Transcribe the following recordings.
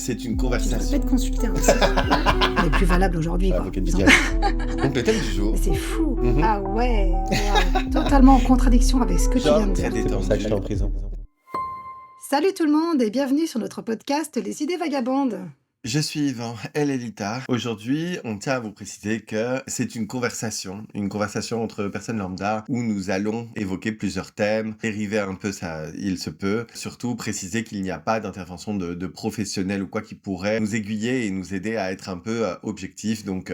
c'est une Tu devrais conversation. peut-être consulter un psy. Elle est plus valable aujourd'hui, quoi. Avocat du diable. Donc le thème du jour, Mais c'est fou. Mhm. Ah ouais, waouh. Totalement en contradiction avec ce que tu genre viens de très dire. C'est pour ça que j'étais en détendu. prison. Salut tout le monde et bienvenue sur notre podcast Les idées vagabondes. Je suis Yvan, elle est Lita. Aujourd'hui, on tient à vous préciser que c'est une conversation entre personnes lambda où nous allons évoquer plusieurs thèmes, dériver un peu ça, il se peut. Surtout préciser qu'il n'y a pas d'intervention de professionnels ou quoi qui pourrait nous aiguiller et nous aider à être un peu objectifs. Donc,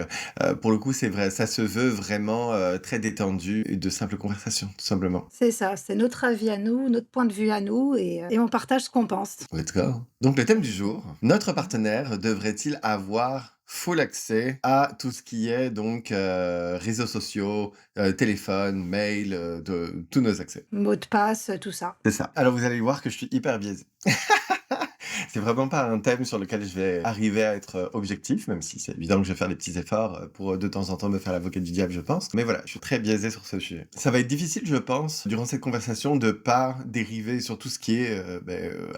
pour le coup, c'est vrai, ça se veut vraiment très détendu et de simple conversation, tout simplement. C'est ça, c'est notre avis à nous, notre point de vue à nous et on partage ce qu'on pense. Let's go. Donc le thème du jour, notre partenaire devrait-il avoir full accès à tout ce qui est donc réseaux sociaux, téléphone, mail, de tous nos accès. Mot de passe, tout ça. C'est ça. Alors vous allez voir que je suis hyper biaisé. C'est vraiment pas un thème sur lequel je vais arriver à être objectif, même si c'est évident que je vais faire des petits efforts pour de temps en temps me faire l'avocat du diable, je pense. Mais voilà, je suis très biaisé sur ce sujet. Ça va être difficile, je pense, durant cette conversation, de pas dériver sur tout ce qui est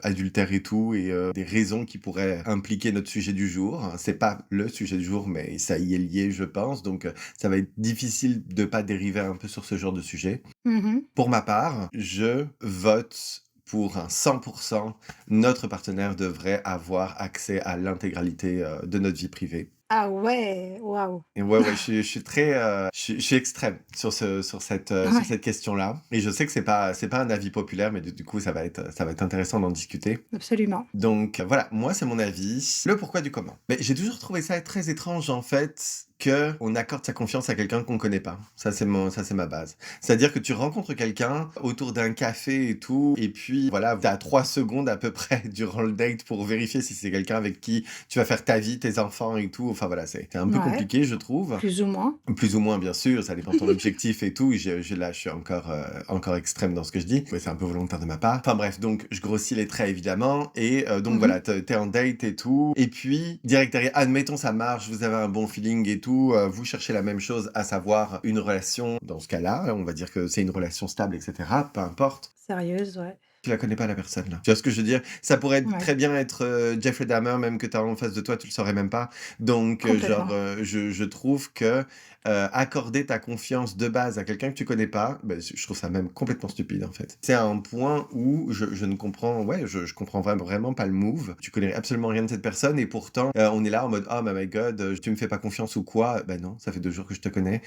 adultère et tout, et des raisons qui pourraient impliquer notre sujet du jour. C'est pas le sujet du jour, mais ça y est lié, je pense. Donc ça va être difficile de pas dériver un peu sur ce genre de sujet. Mhm. Pour ma part, je vote pour un 100%, notre partenaire devrait avoir accès à l'intégralité de notre vie privée. Ah ouais, waouh. Et ouais, je suis très, je suis extrême sur cette Ouais. question-là. Et je sais que c'est pas un avis populaire, mais du coup, ça va être intéressant d'en discuter. Absolument. Donc voilà, moi c'est mon avis. Le pourquoi du comment. Mais j'ai toujours trouvé ça très étrange en fait que on accorde sa confiance à quelqu'un qu'on connaît pas. Ça c'est ma base. C'est-à-dire que tu rencontres quelqu'un autour d'un café et tout, et puis voilà, t'as 3 secondes à peu près durant le date pour vérifier si c'est quelqu'un avec qui tu vas faire ta vie, tes enfants et tout. Enfin voilà, c'est un peu Ouais. compliqué, je trouve. Plus ou moins. Plus ou moins, bien sûr, ça dépend de ton objectif et tout. Là, je suis encore extrême dans ce que je dis. Ouais, c'est un peu volontaire de ma part. Enfin bref, donc je grossis les traits évidemment. Et donc voilà, t'es en date et tout. Et puis, direct derrière, admettons ça marche, vous avez un bon feeling et tout. Vous cherchez la même chose, à savoir une relation. Dans ce cas-là, on va dire que c'est une relation stable, etc. Peu importe. Sérieuse, ouais. Tu la connais pas la personne là. Tu vois ce que je veux dire? Ça pourrait Ouais. très bien être Jeffrey Dahmer, même que t'as en face de toi, tu le saurais même pas. Donc Complètement. je trouve que accorder ta confiance de base à quelqu'un que tu connais pas, je trouve ça même complètement stupide en fait. C'est un point où je ne comprends, je comprends vraiment pas le move. Tu connais absolument rien de cette personne et pourtant on est là en mode oh my god, tu me fais pas confiance ou quoi? Ben non, ça fait 2 jours que je te connais,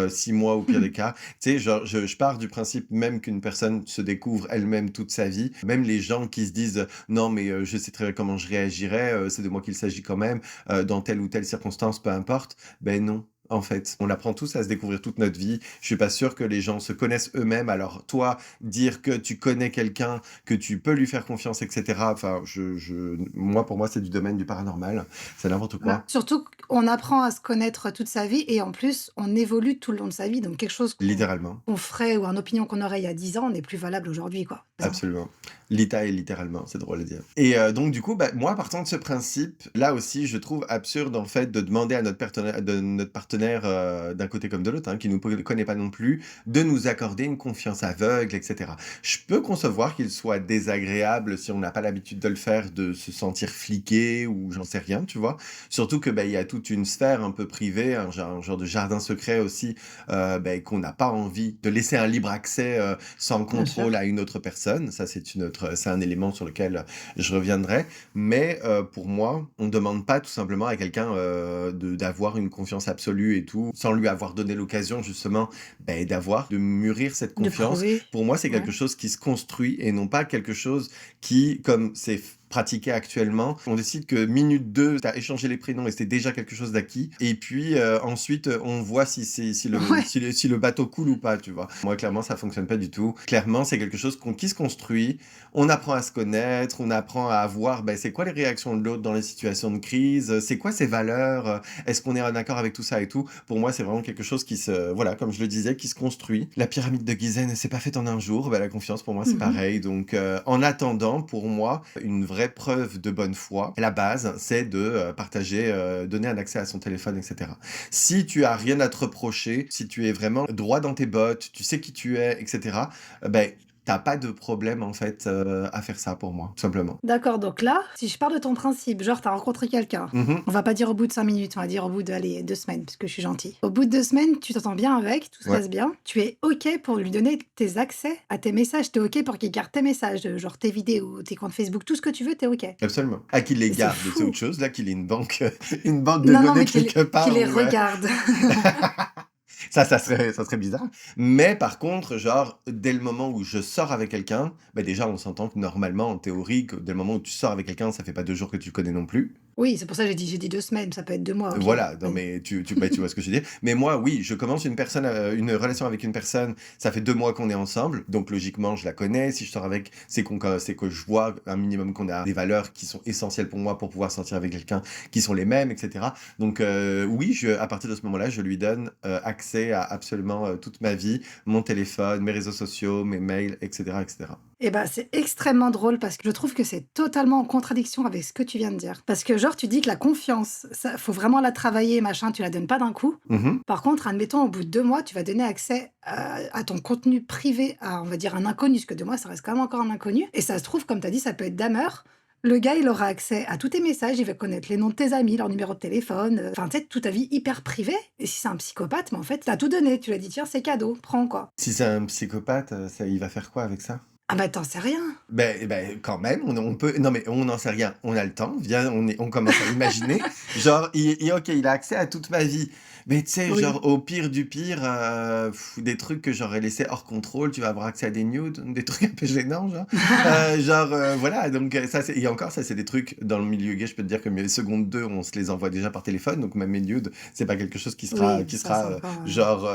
6 mois au pire des cas. Tu sais, genre je pars du principe même qu'une personne se découvre elle-même toute sa vie. Même les gens qui se disent non mais je sais très bien comment je réagirais, c'est de moi qu'il s'agit quand même, dans telle ou telle circonstance, peu importe. Ben non. En fait, on apprend tous à se découvrir toute notre vie. Je suis pas sûr que les gens se connaissent eux-mêmes. Alors toi, dire que tu connais quelqu'un, que tu peux lui faire confiance, etc. Enfin, moi pour moi c'est du domaine du paranormal. C'est n'importe quoi. Bah, surtout qu'on apprend à se connaître toute sa vie et en plus, on évolue tout le long de sa vie. Donc, quelque chose Littéralement. qu'on ferait ou une opinion qu'on aurait il y a 10 ans n'est plus valable aujourd'hui, quoi. Absolument. Lita est littéralement, c'est drôle à dire. Et donc du coup, moi partant de ce principe, là aussi je trouve absurde en fait de demander à notre partenaire d'un côté comme de l'autre, qui nous connaît pas non plus, de nous accorder une confiance aveugle, etc. Je peux concevoir qu'il soit désagréable si on n'a pas l'habitude de le faire, de se sentir fliqué ou j'en sais rien, tu vois. Surtout que il y a toute une sphère un peu privée, un genre de jardin secret aussi, qu'on n'a pas envie de laisser un libre accès sans Bien contrôle sûr. à une autre personne. Ça, c'est un élément sur lequel je reviendrai. Mais pour moi, on ne demande pas tout simplement à quelqu'un d'avoir une confiance absolue et tout, sans lui avoir donné l'occasion justement de mûrir cette De confiance. prouver. Pour moi, c'est Ouais. quelque chose qui se construit et non pas quelque chose qui, comme c'est pratiqué actuellement, on décide que minute 2, t'as échangé les prénoms et c'était déjà quelque chose d'acquis. Et puis ensuite, on voit si Ouais. le bateau coule ou pas, tu vois. Moi, clairement, ça fonctionne pas du tout. Clairement, c'est quelque chose qui se construit. On apprend à se connaître, on apprend à voir c'est quoi les réactions de l'autre dans les situations de crise, c'est quoi ses valeurs, est-ce qu'on est en accord avec tout ça et tout. Pour moi, c'est vraiment quelque chose qui comme je le disais, qui se construit. La pyramide de Gizeh ne s'est pas faite en un jour. La confiance, pour moi, c'est pareil. Donc, en attendant, pour moi, une vraie preuve de bonne foi, la base, c'est de partager, donner un accès à son téléphone, etc. Si tu as rien à te reprocher, si tu es vraiment droit dans tes bottes, tu sais qui tu es, etc., t'as pas de problème, en fait, à faire ça pour moi, tout simplement. D'accord, donc là, si je pars de ton principe, genre tu as rencontré quelqu'un, Mmh. on va pas dire au bout de 5 minutes, on va dire au bout de, allez, 2 semaines, parce que je suis gentille. Au bout de 2 semaines, tu t'entends bien avec, tout se Ouais, passe bien, tu es OK pour lui donner tes accès à tes messages, tu es OK pour qu'il garde tes messages, genre tes vidéos, tes comptes Facebook, tout ce que tu veux, tu es OK. absolument. À qu'il les Mais c'est garde, c'est fou! autre chose, là, qu'il ait une banque, une banque de Non, non, données mais quelque qu'il part les où, regarde. ça serait bizarre. Mais par contre, genre, dès le moment où je sors avec quelqu'un, bah, déjà, on s'entend que normalement, en théorie, que dès le moment où tu sors avec quelqu'un, ça fait pas 2 jours que tu le connais non plus. Oui, c'est pour ça que j'ai dit 2 semaines, ça peut être 2 mois au pire. Voilà, non Oui. mais tu vois ce que je veux dire. Mais moi, oui, je commence une relation avec une personne, ça fait 2 mois qu'on est ensemble, donc logiquement, je la connais. Si je sors avec, c'est que je vois un minimum qu'on a des valeurs qui sont essentielles pour moi pour pouvoir sortir avec quelqu'un qui sont les mêmes, et cetera. Donc oui, à partir de ce moment-là, je lui donne, accès à absolument, toute ma vie, mon téléphone, mes réseaux sociaux, mes mails, et cetera, et cetera. Et bah, c'est extrêmement drôle parce que je trouve que c'est totalement en contradiction avec ce que tu viens de dire. Parce que genre, tu dis que la confiance, ça, faut vraiment la travailler, machin, tu la donnes pas d'un coup. Mmh. Par contre, admettons, au bout de 2 mois, tu vas donner accès à ton contenu privé à, on va dire, un inconnu, parce que 2 mois, ça reste quand même encore un inconnu. Et ça se trouve, comme tu as dit, ça peut être Damer. Le gars, il aura accès à tous tes messages, il va connaître les noms de tes amis, leur numéro de téléphone, enfin, tu sais, toute ta vie hyper privée. Et si c'est un psychopathe, mais en fait, t'as tout donné. Tu lui as dit, tiens, c'est cadeau, prends quoi. Si c'est un psychopathe, il va faire quoi avec ça? Ah bah, t'en sais rien. Quand même, on peut non, mais on n'en sait rien, on a le temps, viens, on commence à imaginer. Genre, OK, il a accès à toute ma vie, mais tu sais, Oui. genre, au pire du pire, des trucs que j'aurais laissés hors contrôle, tu vas avoir accès à des nudes, des trucs un peu gênants, genre. Voilà, donc ça, et encore, ça, c'est des trucs dans le milieu gay, je peux te dire que mes secondes 2, on se les envoie déjà par téléphone, donc même mes nudes, c'est pas quelque chose qui sera Oui, ça, c'est encore, genre,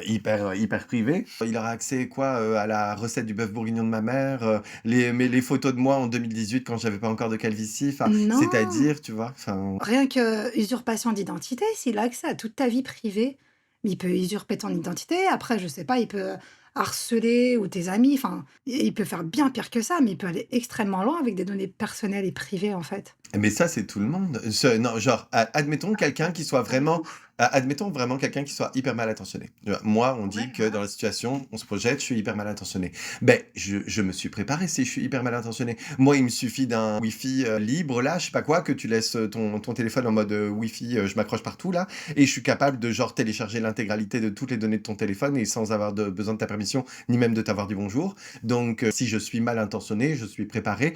hyper privé. Il aura accès quoi, à la recette du bœuf bourguignon de ma mère, les photos de moi en 2018 quand j'avais pas encore de calvitie, enfin, non! c'est-à-dire, tu vois? Enfin, Rien que usurpation d'identité, s'il a accès à toute ta vie privée, mais il peut usurper ton identité. Après, je sais pas, il peut harceler ou tes amis, enfin, il peut faire bien pire que ça, mais il peut aller extrêmement loin avec des données personnelles et privées, en fait. mais ça, c'est tout le monde. Non, genre, admettons quelqu'un qui soit vraiment, admettons vraiment quelqu'un qui soit hyper mal intentionné. Tu vois? Moi, on dit Ouais, que voilà. dans la situation, on se projette, je suis hyper mal intentionné. Ben, je me suis préparé si je suis hyper mal intentionné. Moi, il me suffit d'un Wi-Fi, libre là, je sais pas quoi, que tu laisses, ton téléphone en mode, Wi-Fi, je m'accroche partout là, et je suis capable de genre télécharger l'intégralité de toutes les données de ton téléphone et sans avoir besoin de ta permission, ni même de t'avoir dit bonjour. Donc, si je suis mal intentionné, je suis préparé,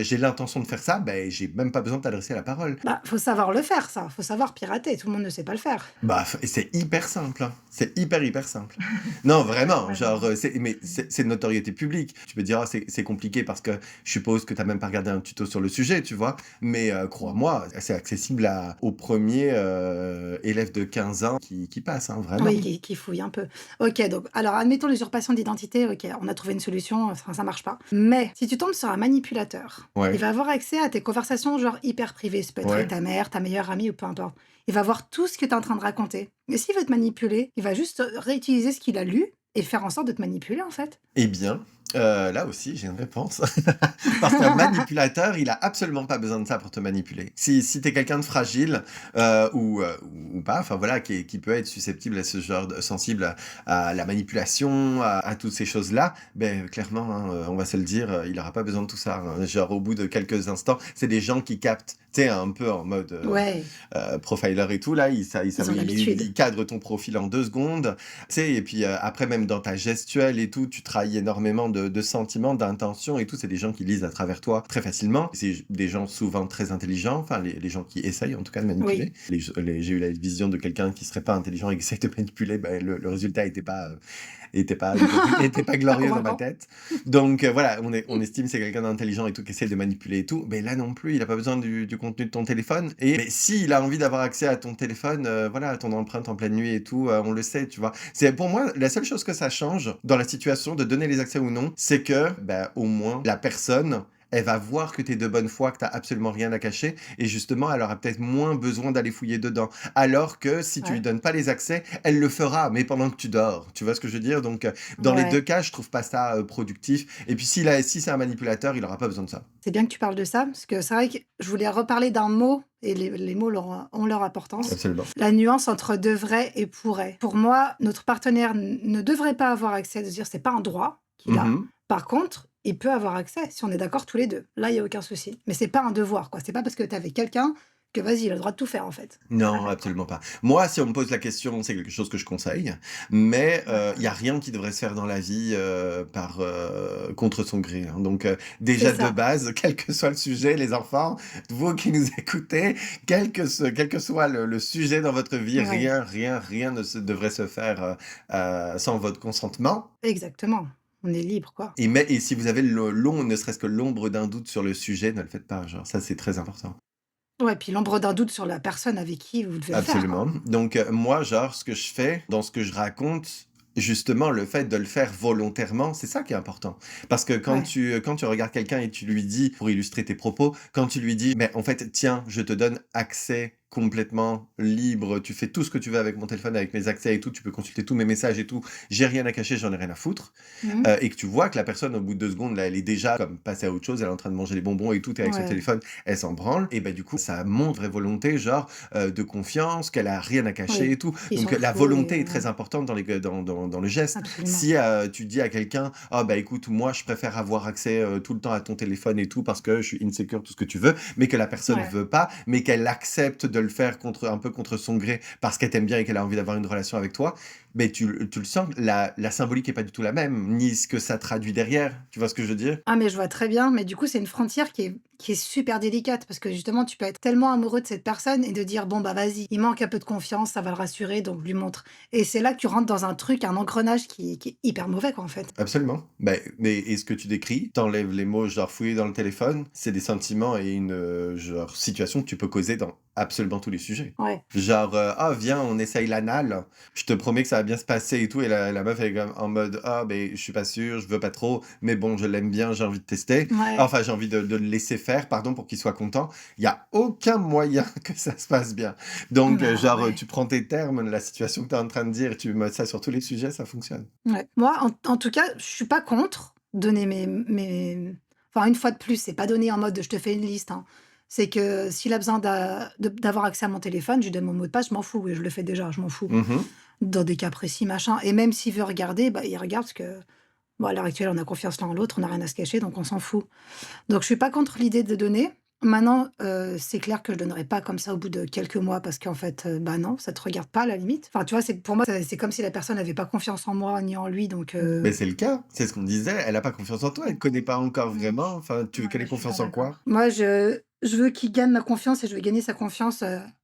j'ai l'intention de faire ça, ben, j'ai même pas besoin de t'adresser la parole. Bah, faut savoir le faire, ça. Faut savoir pirater. Tout le monde ne sait pas le faire. Bah, et c'est hyper simple, hein. C'est hyper simple. Non, vraiment, Ouais, genre, non. c'est de notoriété publique. Tu peux dire: «Ah, c'est compliqué parce que je suppose que tu as même pas regardé un tuto sur le sujet», tu vois? Mais, crois-moi, c'est accessible aux premiers élèves de 15 ans qui passent, hein, vraiment. Oui, qui fouille un peu. OK, donc alors admettons l'usurpation d'identité, OK, on a trouvé une solution, enfin ça marche pas. Mais si tu tombes sur un manipulateur, il Ouais, va avoir accès à tes conversations genre hyper privées, ça peut être avec ouais. ta mère, ta meilleure amie ou peu importe. Il va voir tout ce que tu es en train de raconter. Et s'il veut te manipuler, il va juste réutiliser ce qu'il a lu et faire en sorte de te manipuler en fait. Eh bien, là aussi, j'ai une réponse. Parce qu'un manipulateur, il a absolument pas besoin de ça pour te manipuler. Si tu es quelqu'un de fragile, ou pas, enfin voilà, qui peut être susceptible à ce genre de sensible à la manipulation, à toutes ces choses-là, ben clairement, hein, on va se le dire, il aura pas besoin de tout ça, hein. Genre au bout de quelques instants, c'est des gens qui captent, tu sais, un peu en mode, Ouais, profiler et tout là, ils ont l'habitude. ils cadrent ton profil en 2 secondes. Tu sais, et puis, après même dans ta gestuelle et tout, tu trahis énormément de sentiments, d'intentions et tout. C'est des gens qui lisent à travers toi très facilement. C'est des gens souvent très intelligents, enfin les gens qui essayent en tout cas de Oui. manipuler. J'ai eu la vision de quelqu'un qui serait pas intelligent et qui essaye de manipuler, ben le résultat était pas Pas glorieux dans ma convaincant. tête. Donc, voilà, on estime c'est quelqu'un d'intelligent et tout qui essaie de manipuler et tout. Mais là non plus, il a pas besoin du contenu de ton téléphone. Et mais s'il a envie d'avoir accès à ton téléphone, voilà, à ton empreinte en pleine nuit et tout, on le sait, tu vois? C'est pour moi, la seule chose que ça change dans la situation de donner les accès ou non, c'est que, bah, au moins la personne, elle va voir que tu es de bonne foi, que tu absolument rien à cacher et justement, elle aura peut-être moins besoin d'aller fouiller dedans. Alors que si tu lui Ouais. donnes pas les accès, elle le fera, mais pendant que tu dors. Tu vois ce que je veux dire? Donc, dans les 2 Ouais. cas, je trouve pas ça, productif et puis si c'est un manipulateur, il aura pas besoin de ça. C'est bien que tu parles de ça, parce que c'est vrai que je voulais reparler d'un mot, et les mots ont leur importance. Absolument. La nuance entre devrait et pourrait. Pour moi, notre partenaire ne devrait pas avoir accès, de dire c'est pas un droit qu'il a. Mmh. Par contre, il peut avoir accès si on est d'accord tous les 2. Là, il y a aucun souci. Mais c'est pas un devoir, quoi. C'est pas parce que tu es avec quelqu'un que vas-y, il a le droit de tout faire, en fait. Non, Arrête, quoi. absolument pas. Moi, si on me pose la question, c'est quelque chose que je conseille, mais Ouais, il y a rien qui devrait se faire dans la vie, par, contre son gré, hein. Donc c'est déjà de ça, base, quel que soit le sujet, les enfants, vous qui nous écoutez, quel que soit le sujet dans votre vie, ouais, rien ne devrait se faire, sans votre consentement. exactement. On est libre, quoi. Et si vous avez ne serait-ce que l'ombre d'un doute sur le sujet, ne le faites pas, genre ça, c'est très important. Ouais, puis l'ombre d'un doute sur la personne avec qui vous devez le faire, Absolument. quoi. Donc, moi, genre, ce que je fais dans ce que je raconte, justement, le fait de le faire volontairement, c'est ça qui est important. Parce que Ouais, quand tu regardes quelqu'un et tu lui dis, pour illustrer tes propos, quand tu lui dis: «Mais en fait, tiens, je te donne accès complètement libre, tu fais tout ce que tu veux avec mon téléphone, avec mes accès et tout, tu peux consulter tous mes messages et tout, j'ai rien à cacher, j'en ai rien à foutre», mmh, et que tu vois que la personne, au bout de 2 secondes, là, elle est déjà comme passée à autre chose, elle est en train de manger les bonbons et tout, et avec son ouais, téléphone, elle s'en branle et bah, du coup, ça montre vraie volonté, genre, de confiance, qu'elle a rien à cacher oui, et tout. il Donc s'en la fout et volonté est très importante dans le geste. absolument. Si, tu dis à quelqu'un: «Ah bah, écoute, moi je préfère avoir accès, tout le temps à ton téléphone et tout parce que je suis insécure», tout ce que tu veux, mais que la personne Ouais, veut pas, mais qu'elle accepte de le faire un peu contre son gré parce qu'elle t'aime bien et qu'elle a envie d'avoir une relation avec toi, mais tu le sens, la symbolique est pas du tout la même, ni ce que ça traduit derrière. Tu vois ce que je veux dire? ah mais je vois très bien, mais du coup, c'est une frontière qui est super délicate parce que justement, tu peux être tellement amoureux de cette personne et de dire: «Bon, bah, vas-y, il manque un peu de confiance, ça va le rassurer, donc je lui montre» et c'est là que tu rentres dans un truc, un engrenage qui est hyper mauvais, quoi, en fait. Absolument. Beh, mais et ce que tu décris, t'enlèves les mots genre fouiller dans le téléphone, c'est des sentiments et une, genre situation que tu peux causer dans absolument tous les sujets. Ouais. Genre, «Ah viens, on essaye l'anal, je te promets que ça va bien se passer et tout», et la meuf elle est comme en mode: «Ah beh, je suis pas sûre, je veux pas trop, mais bon, je l'aime bien, j'ai envie de tester. Ouais. Enfin, j'ai envie de le laisser faire, pardon, pour qu'il soit content». Il y a aucun moyen que ça se passe bien. Donc, Bah, genre, ouais. tu prends tes termes, la situation que tu es en train de dire, tu mets ça sur tous les sujets, ça fonctionne. Ouais. Moi, en tout cas, je suis pas contre donner enfin, une fois de plus, c'est pas donner en mode je te fais une liste, hein. C'est que s'il a besoin d'avoir accès à mon téléphone, je lui donne mon mot de passe, je m'en fous et je le fais déjà, je m'en fous. Mmh. Dans des cas précis, machin et même s'il veut regarder, bah, il regarde parce que, bon, à l'heure actuelle, on a confiance l'un en l'autre, on a rien à se cacher, donc on s'en fout. Donc je suis pas contre l'idée de donner. Maintenant, c'est clair que je donnerai pas comme ça au bout de quelques mois parce qu'en fait, bah, non, ça te regarde pas à la limite. Enfin, tu vois, c'est pour moi, c'est comme si la personne avait pas confiance en moi ni en lui, donc Mais c'est le cas, c'est ce qu'on disait, elle a pas confiance en toi, elle te connaît pas encore mmh, vraiment, enfin, tu veux qu'elle ouais, ait je suis pas confiance en d'accord. quoi? Moi, je veux qu'il gagne ma confiance et je veux gagner sa confiance,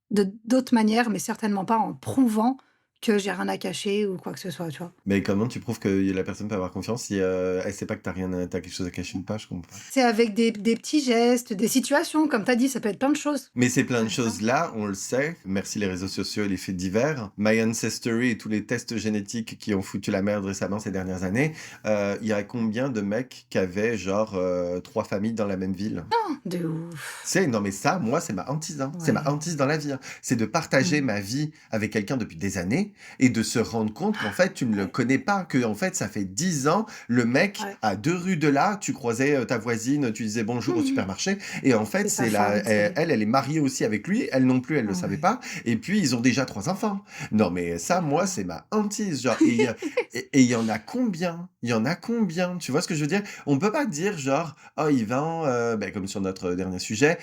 de d'autres manières, mais certainement pas en prouvant que j'ai rien à cacher ou quoi que ce soit, tu vois? Mais comment tu prouves que la personne peut avoir confiance si, elle sait pas que tu quelque chose à cacher ou pas? Je comprends pas. C'est avec des petits gestes, des situations, comme tu as dit, ça peut être plein de choses. Mais ces plein de Ça choses-là, on le sait, merci les réseaux sociaux et les faits divers, My Ancestry et tous les tests génétiques qui ont foutu la merde récemment ces dernières années, il y a combien de mecs qui avaient genre, 3 familles dans la même ville? de ouf. C'est non mais ça, moi, c'est ma hantise, hein. C'est ma Ouais. hantise dans la vie, hein. C'est de partager Mmh. ma vie avec quelqu'un depuis des années et de se rendre compte qu'en fait, tu ne le Ouais, connais pas, que en fait, ça fait 10 ans, le mec, ouais. à 2 rues de là, tu croisais, ta voisine, tu disais bonjour au Mmh. supermarché et en fait, C'est sa c'est la femme, c'est elle est mariée aussi avec lui, elle non plus, elle le savait ouais. pas et puis ils ont déjà 3 enfants. Non mais ça, moi, c'est ma hantise, genre et il y en a combien? Il y en a combien? Tu vois ce que je veux dire? On peut pas dire genre: «Oh Yvan», comme sur notre dernier sujet,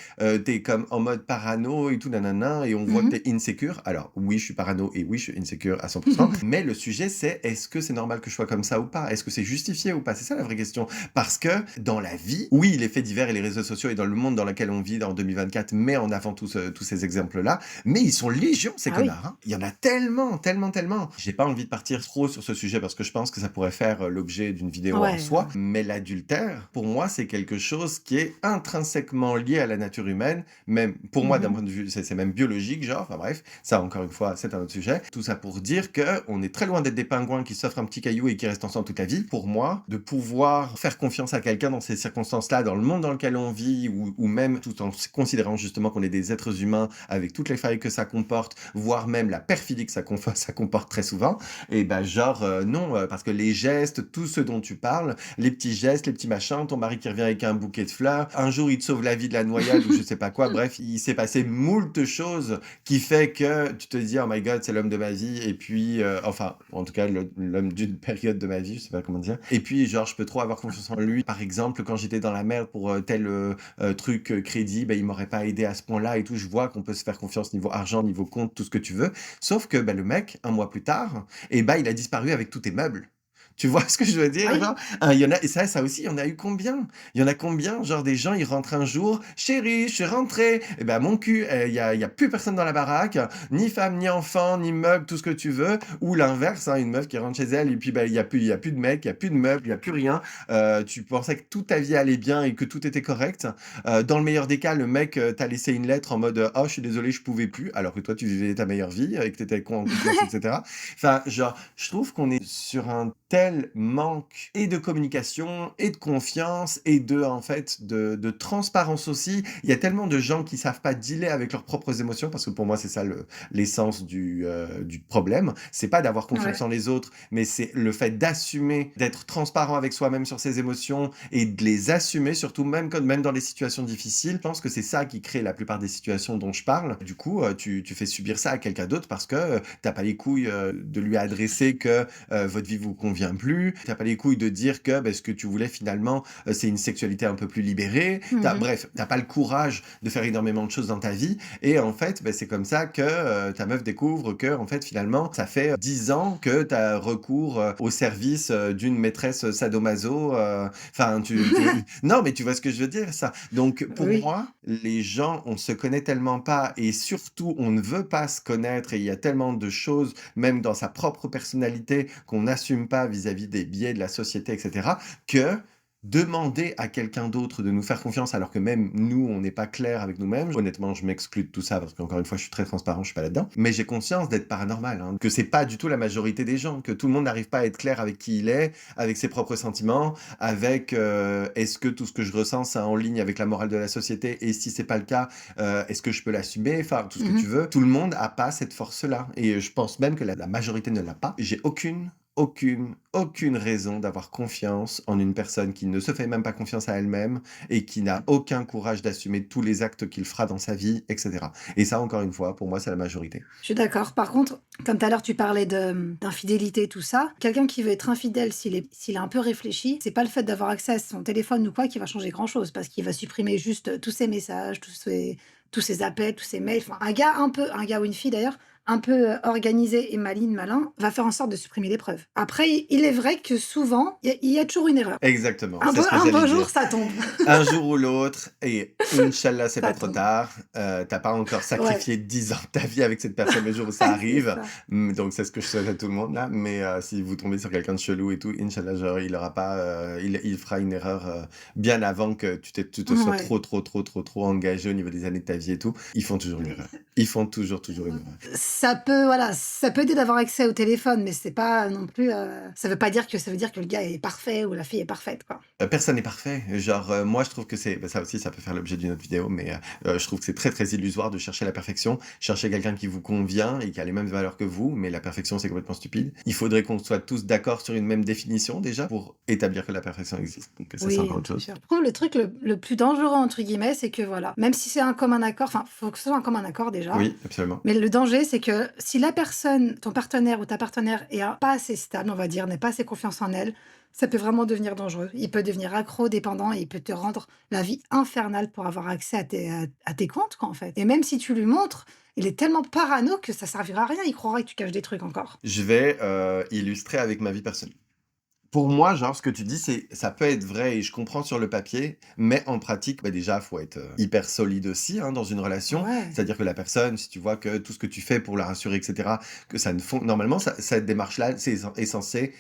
tu comme en mode parano et tout nanana et on voit Mmh que mh. tu insécure. Alors oui, je suis parano et oui, je suis insécure à 100%, mais le sujet c'est est-ce que c'est normal que je sois comme ça ou pas? Est-ce que c'est justifié ou pas? C'est ça la vraie question. Parce que dans la vie, oui, les faits divers et les réseaux sociaux et dans le monde dans lequel on vit en 2024 met en avant tous ces exemples-là, mais ils sont légion ces Ah oui. connards, hein. Il y en a tellement, tellement, tellement. J'ai pas envie de partir trop sur ce sujet parce que je pense que ça pourrait faire, l'objet d'une vidéo en Ouais, soi, mais l'adultère, pour moi, c'est quelque chose qui est intrinsèquement lié à la nature humaine, même pour moi, d'un mmh point de vue, c'est même biologique, genre, enfin bref, ça encore une fois, c'est un autre sujet. Tout ça pour dire que on est très loin d'être des pingouins qui s'offrent un petit caillou et qui restent ensemble toute la vie. Pour moi, de pouvoir faire confiance à quelqu'un dans ces circonstances-là, dans le monde dans lequel on vit, ou même tout en considérant justement qu'on est des êtres humains avec toutes les failles que ça comporte, voire même la perfidie que ça comporte très souvent, et ben genre, non, parce que les gestes, tout ce dont tu parles, les petits gestes, les petits machins, ton mari qui revient avec un bouquet de fleurs, un jour il te sauve la vie de la noyade ou je sais pas quoi, bref, il s'est passé moult choses qui fait que tu te dis: «Oh my god, c'est l'homme de ma vie, vie et puis, enfin, en tout cas, l'homme d'une période de ma vie, je sais pas comment dire. Et puis, genre, je peux trop avoir confiance en lui. Par exemple, quand j'étais dans la merde pour tel truc crédit, ben, il m'aurait pas aidé à ce point-là et tout. Je vois qu'on peut se faire confiance niveau argent, niveau compte, tout ce que tu veux. Sauf que ben, le mec, un mois plus tard, et ben, il a disparu avec tous tes meubles. Tu vois ce que je veux dire, genre? Oui, Il y en a, et ça aussi, il y en a eu combien? Il y en a combien? Genre des gens, ils rentrent un jour, chérie, je suis rentré. Et ben mon cul, il y a plus personne dans la baraque, ni femme, ni enfant, ni meuble, tout ce que tu veux. Ou l'inverse, hein, une meuf qui rentre chez elle et puis ben il y a plus de mec, il y a plus de meubles, il y a plus rien. Tu pensais que toute ta vie allait bien et que tout était correct. Dans le meilleur des cas, le mec t'a laissé une lettre en mode oh je suis désolé, je pouvais plus, alors que toi tu vivais ta meilleure vie et que t'étais en confiance, etc. Enfin, genre, je trouve qu'on est sur un tel manque et de communication et de confiance et en fait, de transparence aussi. Il y a tellement de gens qui savent pas dealer avec leurs propres émotions, parce que pour moi, c'est ça l'essence du problème. C'est pas d'avoir confiance ouais. en les autres, mais c'est le fait d'assumer, d'être transparent avec soi-même sur ses émotions et de les assumer, surtout même dans les situations difficiles. Je pense que c'est ça qui crée la plupart des situations dont je parle. Du coup, tu fais subir ça à quelqu'un d'autre parce que t'as pas les couilles de lui adresser que votre vie vous convient plus, t'as pas les couilles de dire que ce que tu voulais finalement, c'est une sexualité un peu plus libérée. Mhm. Bref, t'as pas le courage de faire énormément de choses dans ta vie. Et en fait, c'est comme ça que ta meuf découvre que en fait finalement, ça fait 10 ans que t'as recours au service d'une maîtresse sadomaso. Enfin, non, mais tu vois ce que je veux dire, ça. Donc, pour Oui. moi, les gens, on se connaît tellement pas et surtout, on ne veut pas se connaître et il y a tellement de choses, même dans sa propre personnalité, qu'on n'assume pas vis-à-vis des biais de la société, etc., que demander à quelqu'un d'autre de nous faire confiance alors que même nous, on n'est pas clair avec nous-mêmes. Honnêtement, je m'exclus de tout ça parce qu'encore une fois, je suis très transparent, je suis pas là-dedans. Mais j'ai conscience d'être paranormal, hein, que c'est pas du tout la majorité des gens, que tout le monde n'arrive pas à être clair avec qui il est, avec ses propres sentiments, avec est-ce que tout ce que je ressens, c'est en ligne avec la morale de la société et si c'est pas le cas, est-ce que je peux l'assumer, enfin, tout ce que tu Mhm. veux. Tout le monde a pas cette force-là. Et je pense même que la majorité ne l'a pas. J'ai aucune raison d'avoir confiance en une personne qui ne se fait même pas confiance à elle-même et qui n'a aucun courage d'assumer tous les actes qu'il fera dans sa vie, etc. Et ça, encore une fois, pour moi, c'est la majorité. Je suis d'accord. Par contre, comme tout à l'heure, tu parlais d'infidélité, tout ça. Quelqu'un qui veut être infidèle, s'il est un peu réfléchi, c'est pas le fait d'avoir accès à son téléphone ou quoi qui va changer grand-chose, parce qu'il va supprimer juste tous ses messages, tous ses appels, tous ses mails. Enfin, un gars ou une fille d'ailleurs, un peu organisé et malin, va faire en sorte de supprimer les preuves. Après, il est vrai que souvent, il y a toujours une erreur. Exactement, c'est ce que Un j'allais beau jour, dire. ça tombe. Un jour ou l'autre, et Inch'Allah, c'est pas Ça trop tombe. tard. T'as pas encore Ouais, sacrifié 10 ans de ta vie avec cette personne le jour où ça c'est arrive. ça. Donc, c'est ce que je souhaite à tout le monde là. Mais si vous tombez sur quelqu'un de chelou et tout, Inch'Allah, genre, il aura pas, il fera une erreur bien avant que tu te sois Ouais. trop engagé au niveau des années de ta vie et tout. Ils font toujours une erreur. Ils font toujours une erreur. Ça peut aider d'avoir accès au téléphone, mais c'est pas non plus, ça veut pas dire que ça veut dire que le gars est parfait ou la fille est parfaite, quoi. Personne n'est parfait. Genre, moi, je trouve que ça aussi, ça peut faire l'objet d'une autre vidéo, mais je trouve que c'est très, très illusoire de chercher la perfection. Chercher quelqu'un qui vous convient et qui a les mêmes valeurs que vous, mais la perfection, c'est complètement stupide. Il faudrait qu'on soit tous d'accord sur une même définition, déjà, pour établir que la perfection existe. Donc ça, c'est Oui, encore autre c'est chose. sûr. Je trouve le truc le plus dangereux, entre guillemets, c'est que voilà, même si c'est un commun accord, enfin, faut que ce soit un commun accord déjà, Oui, absolument. mais le danger, c'est que si la personne, ton partenaire ou ta partenaire est pas assez stable, on va dire, n'est pas assez confiance en elle, ça peut vraiment devenir dangereux. Il peut devenir accro, dépendant et il peut te rendre la vie infernale pour avoir accès à tes comptes, quoi, en fait. Et même si tu lui montres, il est tellement parano que ça servira à rien. Il croira que tu caches des trucs encore. Je vais illustrer avec ma vie personnelle. Pour moi, genre, ce que tu dis, ça peut être vrai et je comprends sur le papier, mais en pratique, déjà, faut être hyper solide aussi hein, dans une relation. Ouais. C'est-à-dire que la personne, si tu vois que tout ce que tu fais pour la rassurer, etc., que ça ne font... Normalement, cette démarche-là, est censé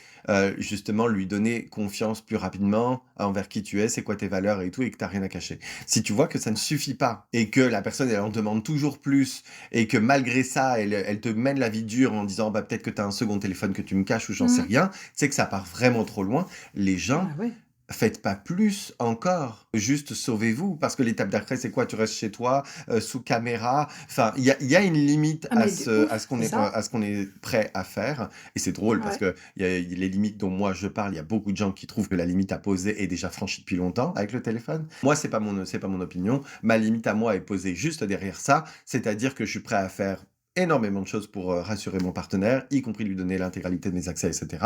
justement lui donner confiance plus rapidement envers qui tu es, c'est quoi tes valeurs et tout, et que t'as rien à cacher. Si tu vois que ça ne suffit pas et que la personne, elle en demande toujours plus et que malgré ça, elle te mène la vie dure en disant, peut-être que t'as un second téléphone que tu me caches ou j'en sais Mhm. rien, c'est que ça part vraiment trop loin. Les gens, Bah ouais. faites pas plus encore. Juste sauvez-vous. Parce que l'étape d'après, c'est quoi? Tu restes chez toi, sous caméra. Enfin, il y a une limite Ah, mais de à ouf, ce qu'on c'est est, ça. prêt à faire. Et c'est drôle parce Ouais. que il y a les limites dont moi je parle. Il y a beaucoup de gens qui trouvent que la limite à poser est déjà franchie depuis longtemps avec le téléphone. Moi, c'est pas mon opinion. Ma limite à moi est posée juste derrière ça. C'est-à-dire que je suis prêt à faire énormément de choses pour rassurer mon partenaire, y compris lui donner l'intégralité de mes accès, etc.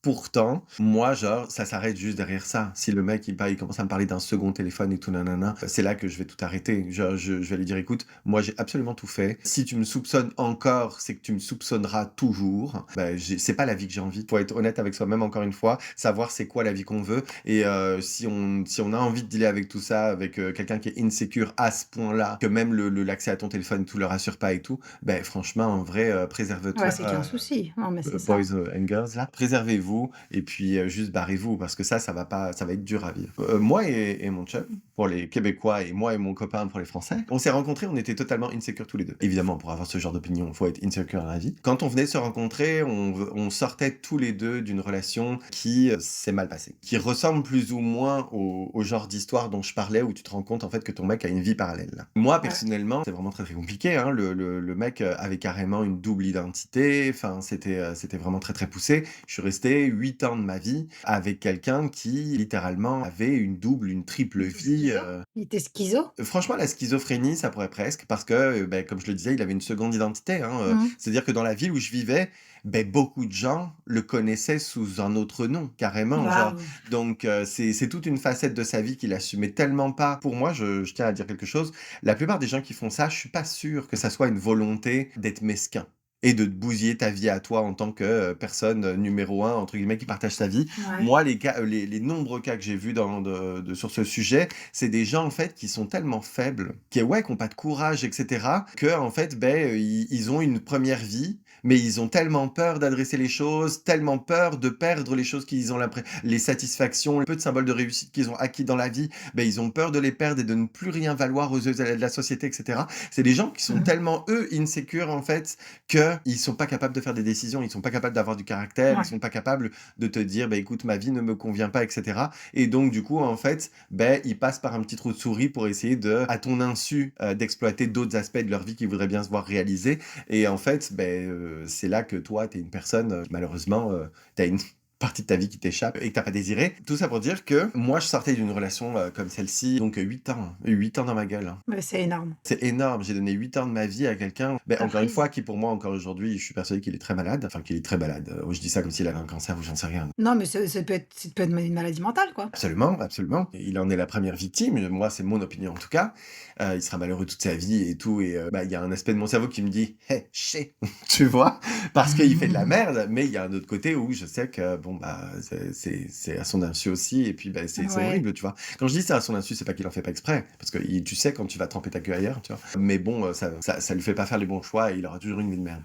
Pourtant, moi, genre, ça s'arrête juste derrière ça. Si le mec, il commence à me parler d'un second téléphone et tout, nanana, c'est là que je vais tout arrêter. Genre, je vais lui dire, écoute, moi, j'ai absolument tout fait. Si tu me soupçonnes encore, c'est que tu me soupçonneras toujours. Ben, c'est pas la vie que j'ai envie. Faut être honnête avec soi-même, encore une fois, savoir c'est quoi la vie qu'on veut. Et si on a envie de dealer avec tout ça, avec quelqu'un qui est insécure à ce point-là, que même l'accès à ton téléphone, tout le rassure pas et tout, ben, franchement, en vrai, préserve-toi. Ouais, c'est qu'il y a un souci. Non, mais c'est ça. Boys and girls là, préservez-vous et puis juste barrez-vous parce que ça va pas, ça va être dur à vivre. Moi et mon chum pour les Québécois et moi et mon copain pour les Français, on s'est rencontrés, on était totalement insecure tous les deux. Évidemment, pour avoir ce genre d'opinion, il faut être insecure dans la vie. Quand on venait de se rencontrer, on sortait tous les deux d'une relation qui s'est mal passée, qui ressemble plus ou moins au genre d'histoire dont je parlais où tu te rends compte en fait que ton mec a une vie parallèle. Là. Moi Ouais. personnellement, c'est vraiment très très compliqué. Hein. Le mec avait carrément une double identité. Enfin, c'était vraiment très très poussé. Je suis resté 8 ans de ma vie avec quelqu'un qui littéralement avait une double, une triple Il était vie. schizo? Il était schizo? Franchement, la schizophrénie, ça pourrait presque, parce que, ben, comme je le disais, il avait une seconde identité. Hein, Mmh. c'est-à-dire que dans la ville où je vivais, ben, beaucoup de gens le connaissaient sous un autre nom, carrément. Genre. Waouh! Donc, c'est toute une facette de sa vie qu'il assumait tellement pas. Pour moi, je tiens à dire quelque chose. La plupart des gens qui font ça, je suis pas sûr que ça soit une volonté d'être mesquin et de te bousiller ta vie à toi en tant que personne numéro un, entre guillemets, qui partage sa vie. Ouais. Moi, les nombreux cas que j'ai vus sur ce sujet, c'est des gens, en fait, qui sont tellement faibles, qui ont pas de courage, etc., que, en fait, ben, ils ont une première vie, mais ils ont tellement peur d'adresser les choses, tellement peur de perdre les choses qu'ils ont les satisfactions, le peu de symboles de réussite qu'ils ont acquis dans la vie, ben, ils ont peur de les perdre et de ne plus rien valoir aux yeux de la société, etc. C'est des gens qui sont Mmh. tellement, eux, insécures, en fait, qu'ils sont pas capables de faire des décisions, ils sont pas capables d'avoir du caractère, ils Ouais. sont pas capables de te dire, bah, écoute, ma vie ne me convient pas, etc. Et donc, du coup, en fait, ben, ils passent par un petit trou de souris pour essayer à ton insu, d'exploiter d'autres aspects de leur vie qu'ils voudraient bien se voir réaliser. Et en fait, ben, c'est là que toi, t'es une personne, malheureusement, t'as une partie de ta vie qui t'échappe et que t'as pas désiré. Tout ça pour dire que moi, je sortais d'une relation comme celle-ci, donc 8 ans. 8 ans dans ma gueule. Hein. Ouais, c'est énorme. C'est énorme, j'ai donné 8 ans de ma vie à quelqu'un, ben, Ta encore une prise. fois, qui pour moi, encore aujourd'hui, je suis persuadé qu'il est très malade. Enfin, qu'il est très malade. Je dis ça comme s'il avait un cancer ou j'en sais rien. Non, mais ça peut être une maladie mentale, quoi. Absolument, absolument. Il en est la première victime. Moi, c'est mon opinion en tout cas. Il sera malheureux toute sa vie et tout. Et bah, il y a un aspect de mon cerveau qui me dit, hé, chais, tu vois, parce qu'il fait de la merde. Mais il y a un autre côté où je sais que bon bah c'est à son insu aussi. Et puis bah, c'est Ouais. horrible, tu vois. Quand je dis c'est à son insu, c'est pas qu'il en fait pas exprès, parce que tu sais quand tu vas tremper ta queue ailleurs, tu vois. Mais bon, ça lui fait pas faire les bons choix et il aura toujours une vie de merde.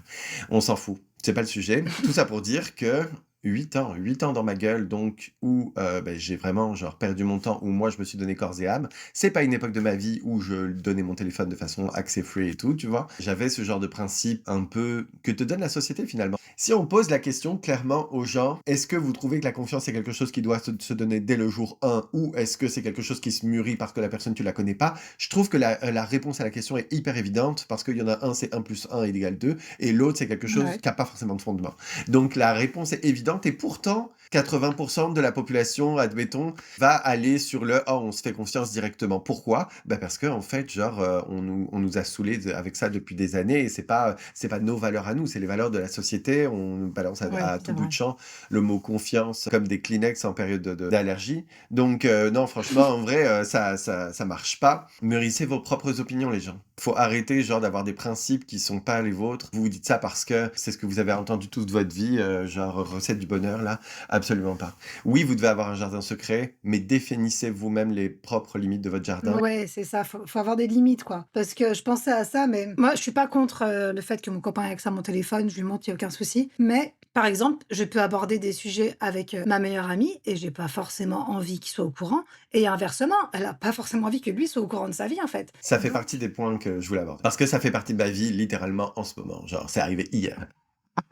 On s'en fout. C'est pas le sujet. Tout ça pour dire que 8 ans dans ma gueule, donc, où ben, j'ai vraiment genre perdu mon temps, où moi je me suis donné corps et âme. C'est pas une époque de ma vie où je donnais mon téléphone de façon accès free et tout, tu vois. J'avais ce genre de principe un peu que te donne la société finalement. Si on pose la question clairement aux gens, est-ce que vous trouvez que la confiance est quelque chose qui doit se donner dès le jour 1 ou est-ce que c'est quelque chose qui se mûrit parce que la personne tu la connais pas? Je trouve que la réponse à la question est hyper évidente parce qu'il y en a un, c'est 1 plus 1 égale 2 et l'autre, c'est quelque chose Ouais. qui a pas forcément de fondement. Donc la réponse est évidente et pourtant 80% de la population, admettons, va aller sur le oh on se fait confiance directement. Pourquoi? Bah parce que en fait genre on nous a saoulés avec ça depuis des années et c'est pas nos valeurs à nous, c'est les valeurs de la société. On balance Ouais, à c'est tout bout vrai. de champ le mot confiance comme des Kleenex en période d'allergie. Donc non franchement en vrai ça marche pas. Mûrissez vos propres opinions les gens. Faut arrêter genre d'avoir des principes qui sont pas les vôtres. Vous vous dites ça parce que c'est ce que vous avez entendu toute votre vie, genre recette du bonheur là. Absolument pas. Oui, vous devez avoir un jardin secret, mais définissez vous-même les propres limites de votre jardin. Ouais, c'est ça, faut avoir des limites, quoi. Parce que je pensais à ça, mais moi, je suis pas contre, le fait que mon copain ait accès à mon téléphone, je lui montre, il y a aucun souci. Mais par exemple, je peux aborder des sujets avec, ma meilleure amie et j'ai pas forcément envie qu'il soit au courant et inversement, elle a pas forcément envie que lui soit au courant de sa vie, en fait. Ça fait partie Donc des points que je voulais aborder. Parce que ça fait partie de ma vie, littéralement, en ce moment. Genre, c'est arrivé hier.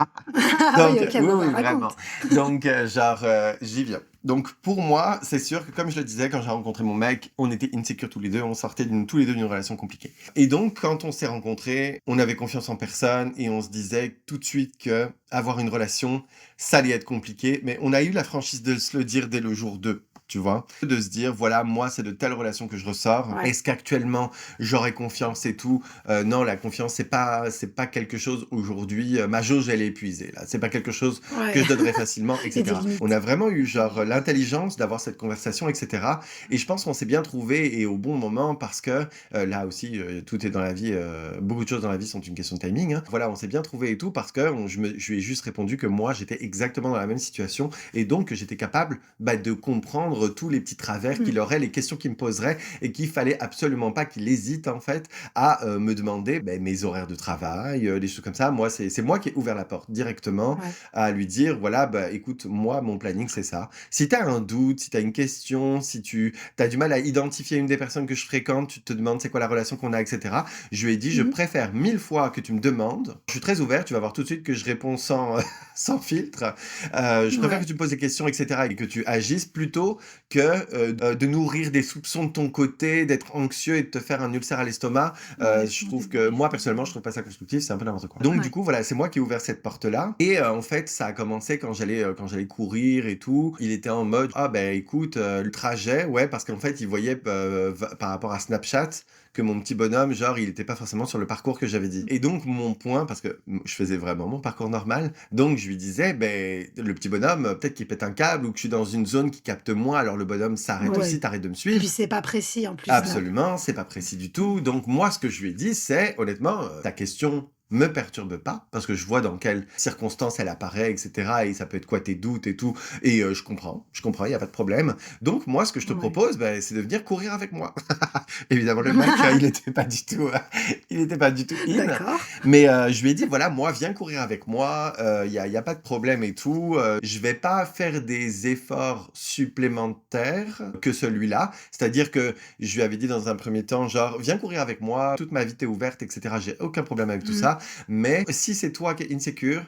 ah oui, Donc, OK, oui, bon, bah, oui, vraiment. raconte. Donc, genre, j'y viens. Donc, pour moi, c'est sûr que, comme je le disais, quand j'ai rencontré mon mec, on était insécures tous les deux, on sortait tous les deux d'une relation compliquée. Et donc, quand on s'est rencontrés, on avait confiance en personne et on se disait tout de suite que avoir une relation, ça allait être compliqué. Mais on a eu la franchise de se le dire dès le jour 2. tu vois? De se dire: «Voilà, moi, c'est de telles relations que je ressors. Ouais. Est-ce qu'actuellement, j'aurais confiance et tout?» Non, la confiance, c'est pas quelque chose aujourd'hui, ma jauge, elle est épuisée, là. C'est pas quelque chose Ouais. que je donnerais facilement et Il y a des cetera. On limites. a vraiment eu, genre, l'intelligence d'avoir cette conversation et cetera et je pense qu'on s'est bien trouvés et au bon moment parce que, là aussi, tout est dans la vie, beaucoup de choses dans la vie sont une question de timing, hein. Voilà, on s'est bien trouvés et tout parce que je lui ai juste répondu que moi, j'étais exactement dans la même situation et donc que j'étais capable, bah, de comprendre tous les petits travers Mmh. qu'il aurait, les questions qu'il me poserait et qu'il fallait absolument pas qu'il hésite, en fait, à, me demander, beh, mes horaires de travail, des choses comme ça. Moi, c'est moi qui ai ouvert la porte directement Ouais. à lui dire: «Voilà, bah, écoute, moi, mon planning, c'est ça. Si tu as un doute, si tu as une question, si tu as du mal à identifier une des personnes que je fréquente, tu te demandes c'est quoi la relation qu'on a et cetera». Je lui ai dit: «Je Mmh. préfère 1000 fois que tu me demandes. Je suis très ouvert, tu vas voir tout de suite que je réponds sans, sans filtre. Je préfère que Ouais. tu me poses des questions et cetera et que tu agisses plutôt que, de nourrir des soupçons de ton côté, d'être anxieux et de te faire un ulcère à l'estomac. Ouais. Je trouve que moi, personnellement, je trouve pas ça constructif, c'est un peu n'importe quoi. Donc du Ouais. coup, voilà, c'est moi qui ai ouvert cette porte-là et en fait, ça a commencé quand j'allais courir et tout. Il était en mode: «Ah ben écoute, le trajet», ouais, parce qu'en fait, il voyait, par rapport à Snapchat, que mon petit bonhomme, genre, il était pas forcément sur le parcours que j'avais dit. Et donc mon point, parce que je faisais vraiment mon parcours normal, donc je lui disais, ben, le petit bonhomme, peut-être qu'il pète un câble ou que je suis dans une zone qui capte moins, alors le bonhomme s'arrête Ouais. aussi, t'arrêtes de me Et puis suivre. c'est pas précis en plus Snap. Absolument, c'est pas précis du tout. Donc moi, ce que je lui ai dit, c'est honnêtement, ta question me perturbe pas parce que je vois dans quelles circonstances elle apparaît et cetera et ça peut être quoi tes doutes et tout et je comprends, il y a pas de problème. Donc moi, ce que je te Ouais. propose, beh, c'est de venir courir avec moi. Évidemment, le mec, il était pas du tout, il était pas du tout in, D'accord. mais je lui ai dit: «Voilà, moi, viens courir avec moi, il y a pas de problème et tout, je vais pas faire des efforts supplémentaires que celui-là». C'est-à-dire que je lui avais dit dans un premier temps, genre: «Viens courir avec moi, toute ma vie t'est ouverte et cetera, j'ai aucun problème avec tout Mmh. ça, mais si c'est toi qui es insécure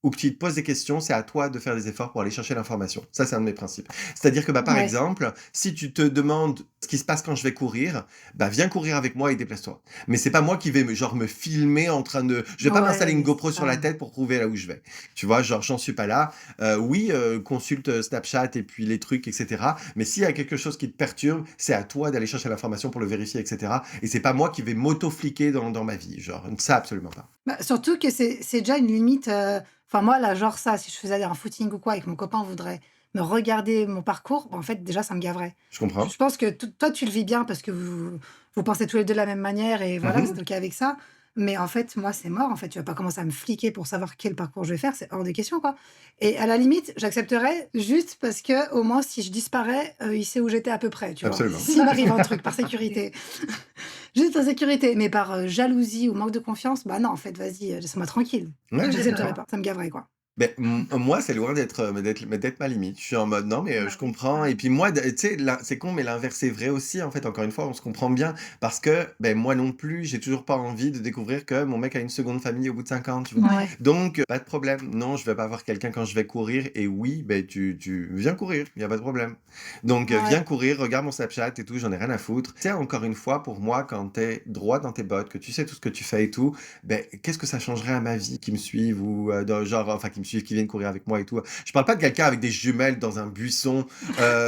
ou que tu te poses des questions, c'est à toi de faire des efforts pour aller chercher l'information». Ça, c'est un de mes principes. C'est-à-dire que, bah, par Ouais. exemple, si tu te demandes ce qui se passe quand je vais courir, bah, viens courir avec moi et déplace-toi. Mais c'est pas moi qui vais me filmer en train de je vais pas m'installer une Ouais, c'est GoPro sur la ça. tête pour prouver là où je vais. Tu vois? Genre, j'en suis pas là. Oui, consulte, Snapchat et puis les trucs et cetera, mais s'il y a quelque chose qui te perturbe, c'est à toi d'aller chercher l'information pour le vérifier et cetera et c'est pas moi qui vais m'auto-fliquer dans ma vie, genre, ça absolument pas. Bah, surtout que c'est déjà une limite, enfin moi là, genre ça, si je faisais un footing ou quoi et que mon copain voudrait me regarder mon parcours, bah, en fait déjà ça me gaverait. Je Je comprends. pense que t toi tu le vis bien parce que vous pensez tous les 2 de la même manière et voilà, vous Mmh. êtes OK avec ça. Mais en fait, moi c'est mort en fait, tu vas pas commencer à me fliquer pour savoir quel parcours je vais faire, c'est hors de question quoi. Et à la limite, j'accepterais juste parce que au moins si je disparais, il sait où j'étais à peu près, tu vois? Absolument. S'il m'arrive un truc par sécurité. Juste par sécurité, mais par, jalousie ou manque de confiance, bah non, en fait, vas-y, laisse-moi tranquille. Ouais, J'accepterais complètement. pas, ça me gaverait, quoi. Beh, moi, c'est loin d'être, d'être ma limite. Je suis en mode: «Non, mais je comprends» Ouais. et puis moi, tu sais, c'est con, mais l'inverse est vrai aussi, en fait, encore une fois, on se comprend bien parce que, ben moi non plus, j'ai toujours pas envie de découvrir que mon mec a une seconde famille au bout de 5 ans, tu vois? Ouais. Donc pas de problème. Non, je vais pas voir quelqu'un quand je vais courir et oui, ben tu viens courir, il y a pas de problème. Donc Ouais. viens courir, regarde mon Snapchat et tout, j'en ai rien à foutre. Tu sais, encore une fois, pour moi, quand tu es droit dans tes bottes, que tu sais tout ce que tu fais et tout, ben qu'est-ce que ça changerait à ma vie qu'ils me suivent ou de genre enfin qui me suivent, qui viennent courir avec moi et tout. Je parle pas de quelqu'un avec des jumelles dans un buisson,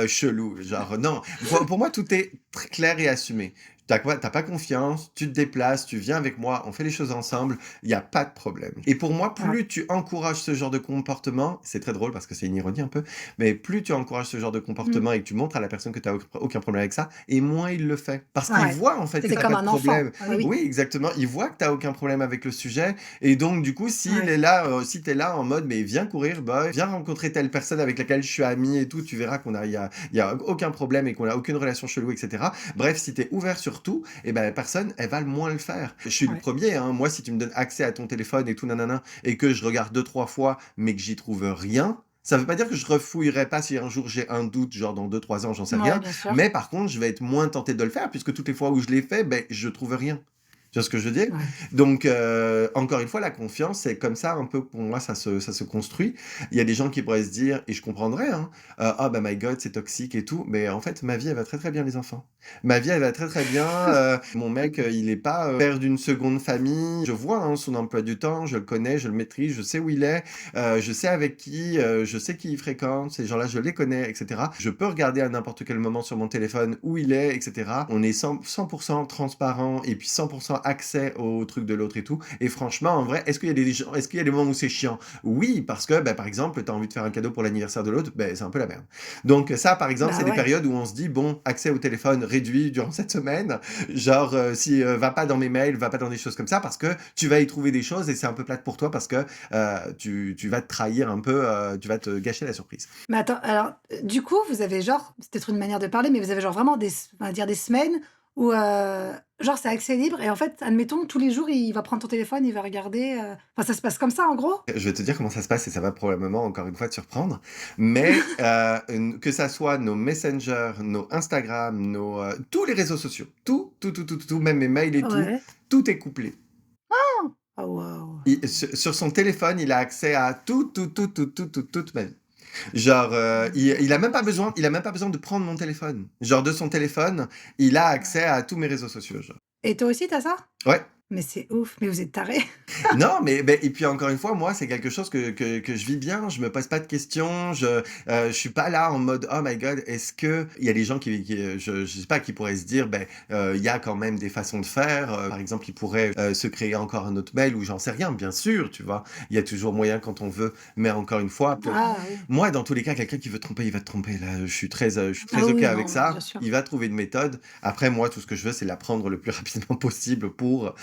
chelou, genre non. Pour moi, tout est très clair et assumé. Tu pas confiance, tu te déplaces, tu viens avec moi, on fait les choses ensemble, il y a pas de problème. Et pour moi, Ouais. plus tu encourages ce genre de comportement, c'est très drôle parce que c'est une ironie un peu, mais plus tu encourages ce genre de Mmh. comportement et que tu montres à la personne que tu as aucun problème avec ça, et moins il le fait. Parce qu'il Ouais. voit en fait que C'était tu comme pas de un enfant. problème. Oui, oui. Oui, exactement. Il voit que tu aucun problème avec le sujet et donc du coup, s'il Ouais. est là, si tu es là en mode: «Mais viens courir, bah, viens rencontrer telle personne avec laquelle je suis ami et tout», tu verras qu'on a il y a aucun problème et qu'on a aucune relation chelou et cetera. Bref, si tu es ouvert sur tout et ben, la personne, elle va le moins le faire. Je suis le Ouais. premier, hein. Moi, si tu me donnes accès à ton téléphone et tout nanana et que je regarde deux trois fois, mais que j'y trouve rien, ça veut pas dire que je refouillerai pas si un jour j'ai un doute, genre dans deux trois ans, j'en sais Ouais, rien. bien sûr. Mais par contre, je vais être moins tenté de le faire puisque toutes les fois où je l'ai fait, ben, je trouve rien. Tu vois ce que je veux dire? Ouais. Donc, encore une fois, la confiance, c'est comme ça un peu pour moi ça se construit. Il y a des gens qui pourraient se dire et je comprendrais, hein, «Ah bah, my God, c'est toxique et tout», mais en fait, ma vie, elle va très, très bien les enfants. Ma vie, elle va très, très bien, mon mec, il est pas, père d'une seconde famille. Je vois, hein, son emploi du temps, je le connais, je le maîtrise, je sais où il est, je sais avec qui, je sais qui il fréquente, ces gens-là, je les connais et cetera. Je peux regarder à n'importe quel moment sur mon téléphone où il est et cetera. On est 100 transparent et puis 100 accès aux trucs de l'autre et tout. Et franchement, en vrai, est-ce qu'il y a des moments où c'est chiant? Oui, parce que, bah, par exemple, tu as envie de faire un cadeau pour l'anniversaire de l'autre, ben c'est un peu la merde. Donc ça, par exemple, c'est Bah des ouais. périodes où on se dit, bon, accès au téléphone réduit durant cette semaine. Genre, si va pas dans mes mails, va pas dans des choses comme ça, parce que tu vas y trouver des choses et c'est un peu plate pour toi parce que tu vas te trahir un peu, tu vas te gâcher la surprise. Mais attends, alors, du coup, vous avez genre c'est peut-être une manière de parler, mais vous avez genre vraiment on va dire des semaines où, genre c'est accès libre et en fait, admettons, tous les jours, il va prendre ton téléphone, il va regarder, enfin ça se passe comme ça en gros? Je vais te dire comment ça se passe et ça va probablement encore une fois te surprendre. Mais que ça soit nos Messenger, nos Instagram, tous les réseaux sociaux, tout, même mes mails et Ouais. tout est couplé. Oh waouh! Sur son téléphone, il a accès à toute ma vie. Genre, il a même pas besoin de prendre mon téléphone. Genre de son téléphone, il a accès à tous mes réseaux sociaux, genre. Et toi aussi, tu as ça? Ouais. Mais c'est ouf, mais vous êtes tarés. Non, mais et puis encore une fois, moi, c'est quelque chose que je vis bien. Je me pose pas de questions. Je suis pas là en mode oh my god. Est-ce que il y a des gens je sais pas qui pourraient se dire ben il y a quand même des façons de faire. Par exemple, ils pourraient se créer encore un autre mail ou j'en sais rien. Bien sûr, tu vois. Il y a toujours moyen quand on veut. Mais encore une fois, Ah oui. moi, dans tous les cas, quelqu'un qui veut tromper, il va te tromper. Là, je suis Ah très ok oui, avec non, bien ça. sûr. Il va trouver une méthode. Après, moi, tout ce que je veux, c'est l'apprendre le plus rapidement possible pour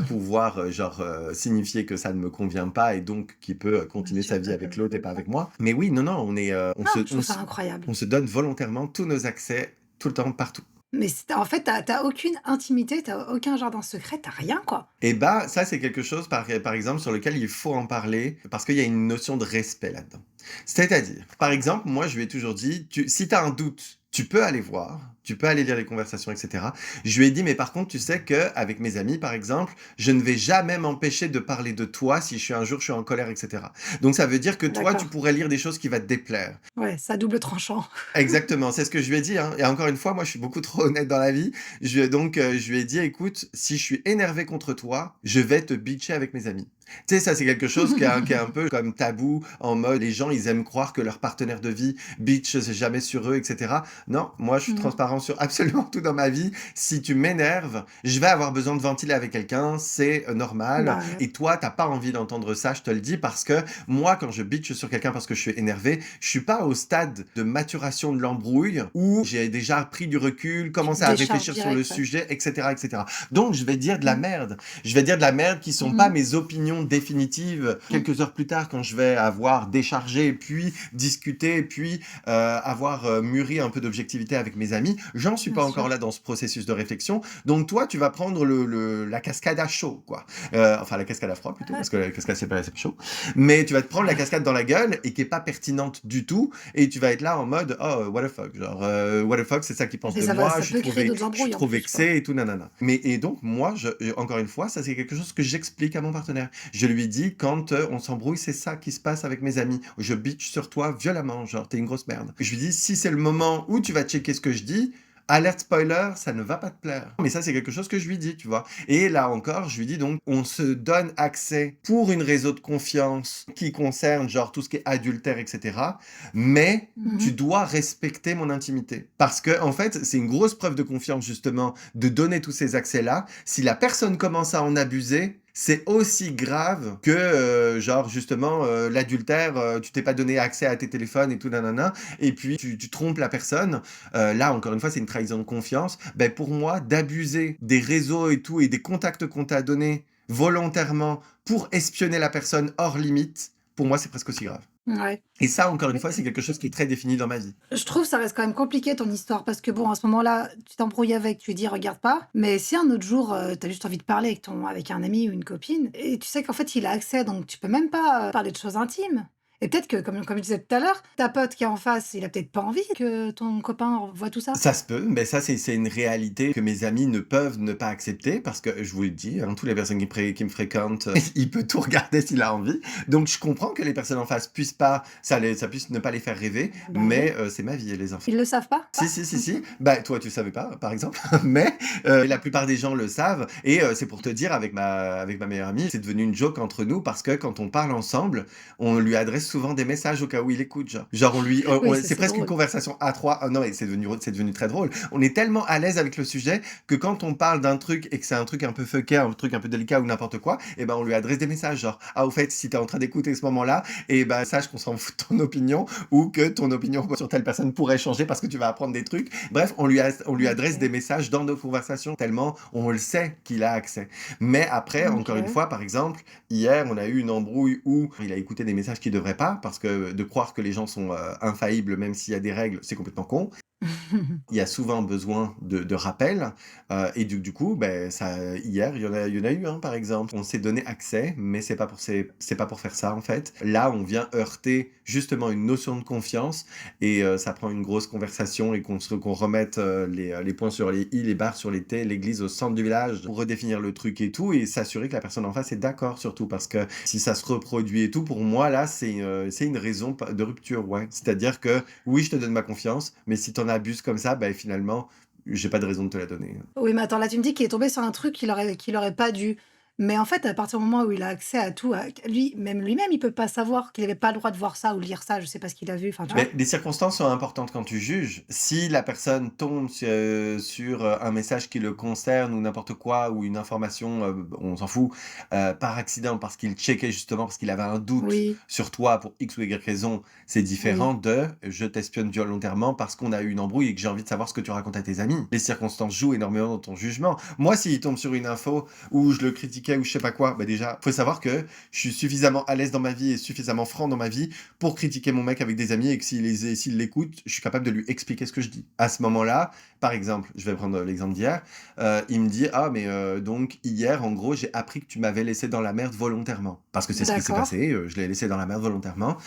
pouvoir genre signifier que ça ne me convient pas et donc qu'il peut Bien continuer sûr, sa vie tu avec l'autre et pas avec moi. Mais oui, non, non, non, je trouve ça incroyable. on se donne volontairement tous nos accès tout le temps, partout. Mais en fait, tu as aucune intimité, tu as aucun jardin secret, tu as rien, quoi. Et bah, ça, c'est quelque chose, par exemple, sur lequel il faut en parler, parce qu'il y a une notion de respect là-dedans. C'est-à-dire, par exemple, moi, je lui ai toujours dit, si tu as un doute, tu peux aller voir, tu peux aller lire les conversations, etc. Je lui ai dit, mais par contre, tu sais qu'avec mes amis, par exemple, je ne vais jamais m'empêcher de parler de toi si je suis en colère, etc. Donc, ça veut dire que toi, tu D'accord. pourrais lire des choses qui vont te déplaire. Ouais, ça double tranchant. Exactement, c'est ce que je lui ai dit, hein. Et encore une fois, moi, je suis beaucoup trop honnête dans la vie. Je lui ai dit: «Écoute, si je suis énervé contre toi, je vais te bitcher avec mes amis». Tu sais, ça, c'est quelque chose qui est un peu comme tabou, en mode les gens, ils aiment croire que leur partenaire de vie bitch jamais sur eux et cetera. Non, moi, je suis Mmh. transparent sur absolument tout dans ma vie. Si tu m'énerves, je vais avoir besoin de ventiler avec quelqu'un, c'est, normal Bah ouais. et toi, tu as pas envie d'entendre ça, je te le dis, parce que moi, quand je bitch sur quelqu'un parce que je suis énervé, je suis pas au stade de maturation de l'embrouille où j'ai déjà pris du recul, Tu te commencé à décharges réfléchir sur le direct, ouais. sujet, etc., etc. Donc, je vais dire de la Mmh. merde. Je vais dire de la merde qui sont pas Mmh. mes opinions définitives. Quelques heures plus tard, quand je vais avoir déchargé, puis discuté, puis avoir mûri un peu d'objectivité avec mes amis, j'en suis Bien pas encore sûr. là dans ce processus de réflexion. Donc, toi, tu vas prendre la cascade à chaud, quoi. Enfin, la cascade à froid plutôt, parce que la cascade c'est pas chaud. Mais tu vas te prendre la cascade dans la gueule et qui est pas pertinente du tout, et tu vas être là en mode oh what the fuck, genre what the fuck, c'est ça qu'ils pensent Et de moi, ça peut créer d'autres je suis embrouilles en trop plus, quoi. vexé et tout nanana. Mais et donc moi encore une fois, ça c'est quelque chose que j'explique à mon partenaire. Je lui dis quand on s'embrouille, c'est ça qui se passe avec mes amis. Je bitch sur toi violemment, genre t'es une grosse merde. Je lui dis si c'est le moment où tu vas checker ce que je dis, alerte spoiler, ça ne va pas te plaire. Mais ça, c'est quelque chose que je lui dis, tu vois. Et là encore, je lui dis donc, on se donne accès pour une réseau de confiance qui concerne genre tout ce qui est adultère, etc. Mais tu Mmh. dois respecter mon intimité. Parce que, en fait, c'est une grosse preuve de confiance, justement, de donner tous ces accès-là. Si la personne commence à en abuser, c'est aussi grave que, genre, justement, l'adultère, tu t'es pas donné accès à tes téléphones et tout, nanana, et puis tu trompes la personne. Là, encore une fois, c'est une trahison de confiance. Ben, pour moi, d'abuser des réseaux et tout, et des contacts qu'on t'a donnés volontairement pour espionner la personne hors limite, pour moi, c'est presque aussi grave. Ouais. Et ça, encore une Mais fois, c'est quelque chose qui est très défini dans ma vie. je trouve ça reste quand même compliqué ton histoire parce que bon, à ce moment-là, tu t'embrouilles avec, tu lui dis: «Regarde pas», mais si un autre jour, tu as juste envie de parler avec un ami ou une copine et tu sais qu'en fait, il a accès donc tu peux même pas, parler de choses intimes Et peut-être que, comme je disais tout à l'heure, ta pote qui est en face, il a peut-être pas envie que ton copain voit tout ça? Ça se peut, mais ça, c'est une réalité que mes amis ne peuvent ne pas accepter parce que je vous le dis, hein, toutes les personnes qui me fréquentent, il peut tout regarder s'il a envie. Donc je comprends que les personnes en face puissent pas, ça puisse ne pas les faire rêver, Bah oui. mais c'est ma vie et les enfants. Ils le savent pas? Si, si, si, OK. si. Bah, toi, tu savais pas, par exemple, mais la plupart des gens le savent et c'est pour te dire avec ma meilleure amie, c'est devenu une joke entre nous parce que quand on parle ensemble, on lui adresse souvent des messages au cas où il écoute, genre. Genre on lui Oui, c'est c'est presque une drôle. conversation à 3. Ah non, mais c'est devenu très drôle. On est tellement à l'aise avec le sujet que quand on parle d'un truc et que c'est un truc un peu fucké, un truc un peu délicat ou n'importe quoi, et ben on lui adresse des messages genre: «Ah au fait, si tu es en train d'écouter ce moment-là, et ben sache qu'on s'en fout de ton opinion ou que ton opinion sur telle personne pourrait changer parce que tu vas apprendre des trucs». Bref, on lui adresse des OK. messages dans nos conversations tellement on le sait qu'il a accès. Mais après, encore une OK. fois, par exemple, hier, on a eu une embrouille où il a écouté des messages qu'il devrait pas parce que de croire que les gens sont infaillibles même s'il y a des règles, c'est complètement con. Il y a souvent besoin de rappels, et du coup, beh, ça hier, il y en a eu un, par exemple. On s'est donné accès, mais c'est pas pour faire ça, en fait. Là, on vient heurter justement une notion de confiance et ça prend une grosse conversation et qu'on remette, les points sur les i, les barres sur les t, l'église au centre du village pour redéfinir le truc et tout et s'assurer que la personne en face est d'accord surtout. Parce que si ça se reproduit et tout, pour moi, là, c'est une raison pa de rupture, ouais. C'est-à-dire que oui, je te donne ma confiance, mais si tu en abuses comme ça, bah, finalement, j'ai pas de raison de te la donner. Oui, mais attends, là, tu me dis qu'il est tombé sur un truc qu'il aurait pas dû. Mais en fait, à partir du moment où il a accès à tout, lui-même, il peut pas savoir qu'il avait pas le droit de voir ça ou lire ça, je sais pas ce qu'il a vu, enfin, tu vois? Mais les circonstances sont importantes quand tu juges. Si la personne tombe sur, un message qui le concerne ou n'importe quoi ou une information, on s'en fout, par accident parce qu'il checkait justement, parce qu'il avait un doute Oui, sur toi pour X ou Y raison, c'est différent oui. de: «Je t'espionne volontairement parce qu'on a eu une embrouille et que j'ai envie de savoir ce que tu racontes à tes amis». Les circonstances jouent énormément dans ton jugement. Moi, s'il tombe sur une info où je le critiquais ou je sais pas quoi, bah, déjà, faut savoir que je suis suffisamment à l'aise dans ma vie et suffisamment franc dans ma vie pour critiquer mon mec avec des amis et que s'il l'écoute, je suis capable de lui expliquer ce que je dis. À ce moment-là, par exemple, je vais prendre l'exemple d'hier, il me dit: «Ah mais donc hier, en gros, j'ai appris que tu m'avais laissé dans la merde volontairement». Parce que c'est ce qui s'est D'accord, passé, je l'ai laissé dans la merde volontairement,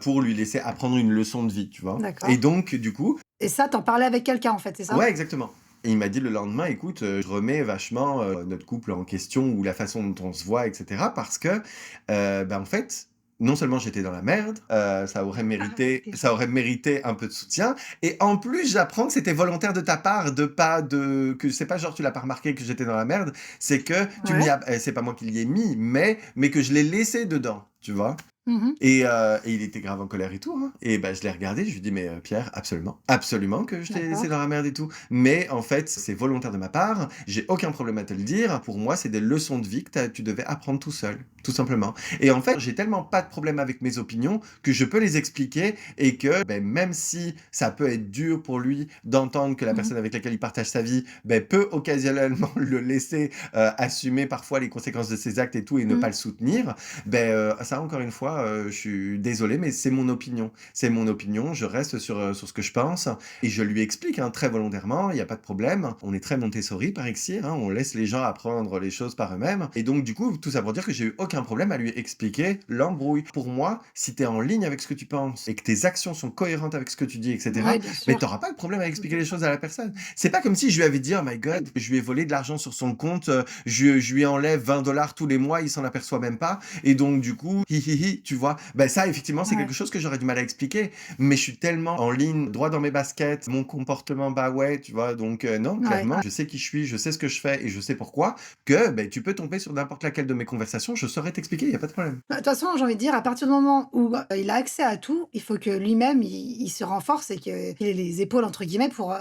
pour lui laisser apprendre une leçon de vie, tu vois? Et d'accord. donc du coup Et ça, t'en parlais avec quelqu'un, en fait, c'est ça? ouais, exactement. Et il m'a dit le lendemain: «Écoute, je remets vachement, notre couple en question ou la façon dont on se voit et cetera parce que, bah, en fait, non seulement j'étais dans la merde, Ah OK. ça aurait mérité un peu de soutien et en plus j'apprends que c'était volontaire de ta part de pas de que c'est pas genre tu l'as pas remarqué que j'étais dans la merde, c'est que tu m'y Ouais. as c'est pas moi qui l'y ai mis, mais que je l'ai laissé dedans», tu vois? Mmh. Et il était grave en colère et tout, hein. Et bah, je l'ai regardé, je lui ai dit: «Mais, Pierre, absolument, absolument que je t'ai laissé D'accord. dans la merde et tout. Mais en fait, c'est volontaire de ma part, j'ai aucun problème à te le dire. Pour moi, c'est des leçons de vie que tu devais apprendre tout seul, tout simplement». Et en fait, j'ai tellement pas de problème avec mes opinions que je peux les expliquer et que, beh, même si ça peut être dur pour lui d'entendre que la Mmh. personne avec laquelle il partage sa vie, beh, peut occasionnellement le laisser, assumer parfois les conséquences de ses actes et tout et ne Mmh. pas le soutenir, ben, ça encore une fois, je suis désolé, mais c'est mon opinion. C'est mon opinion, je reste sur ce que je pense et je lui explique, hein, très volontairement, il y a pas de problème. On est très Montessori par ici, hein, on laisse les gens apprendre les choses par eux-mêmes et donc du coup, tout ça pour dire que j'ai eu aucun problème à lui expliquer l'embrouille. Pour moi, si tu es en ligne avec ce que tu penses et que tes actions sont cohérentes avec ce que tu dis et cetera, Ouais, bien mais tu sûr. auras pas de problème à Mmh expliquer mh. les choses à la personne. C'est pas comme si je lui avais dit: «Oh my god, je lui ai volé de l'argent sur son compte, je lui enlève 20 $ tous les mois, il s'en aperçoit même pas et donc du coup, hi hi hi, tu vois? Ben ça effectivement, c'est quelque Ouais. chose que j'aurais du mal à expliquer, mais je suis tellement en ligne, droit dans mes baskets, mon comportement, bah ouais, tu vois? Donc non, Ouais. clairement, je sais qui je suis, je sais ce que je fais et je sais pourquoi, que, beh, tu peux tomber sur n'importe laquelle de mes conversations, je saurais t'expliquer, il y a pas de problème. Bah, de toute façon, j'ai envie de dire, à partir du moment où, il a accès à tout, il faut que lui-même, il se renforce et qu'il ait «les épaules» entre guillemets pour,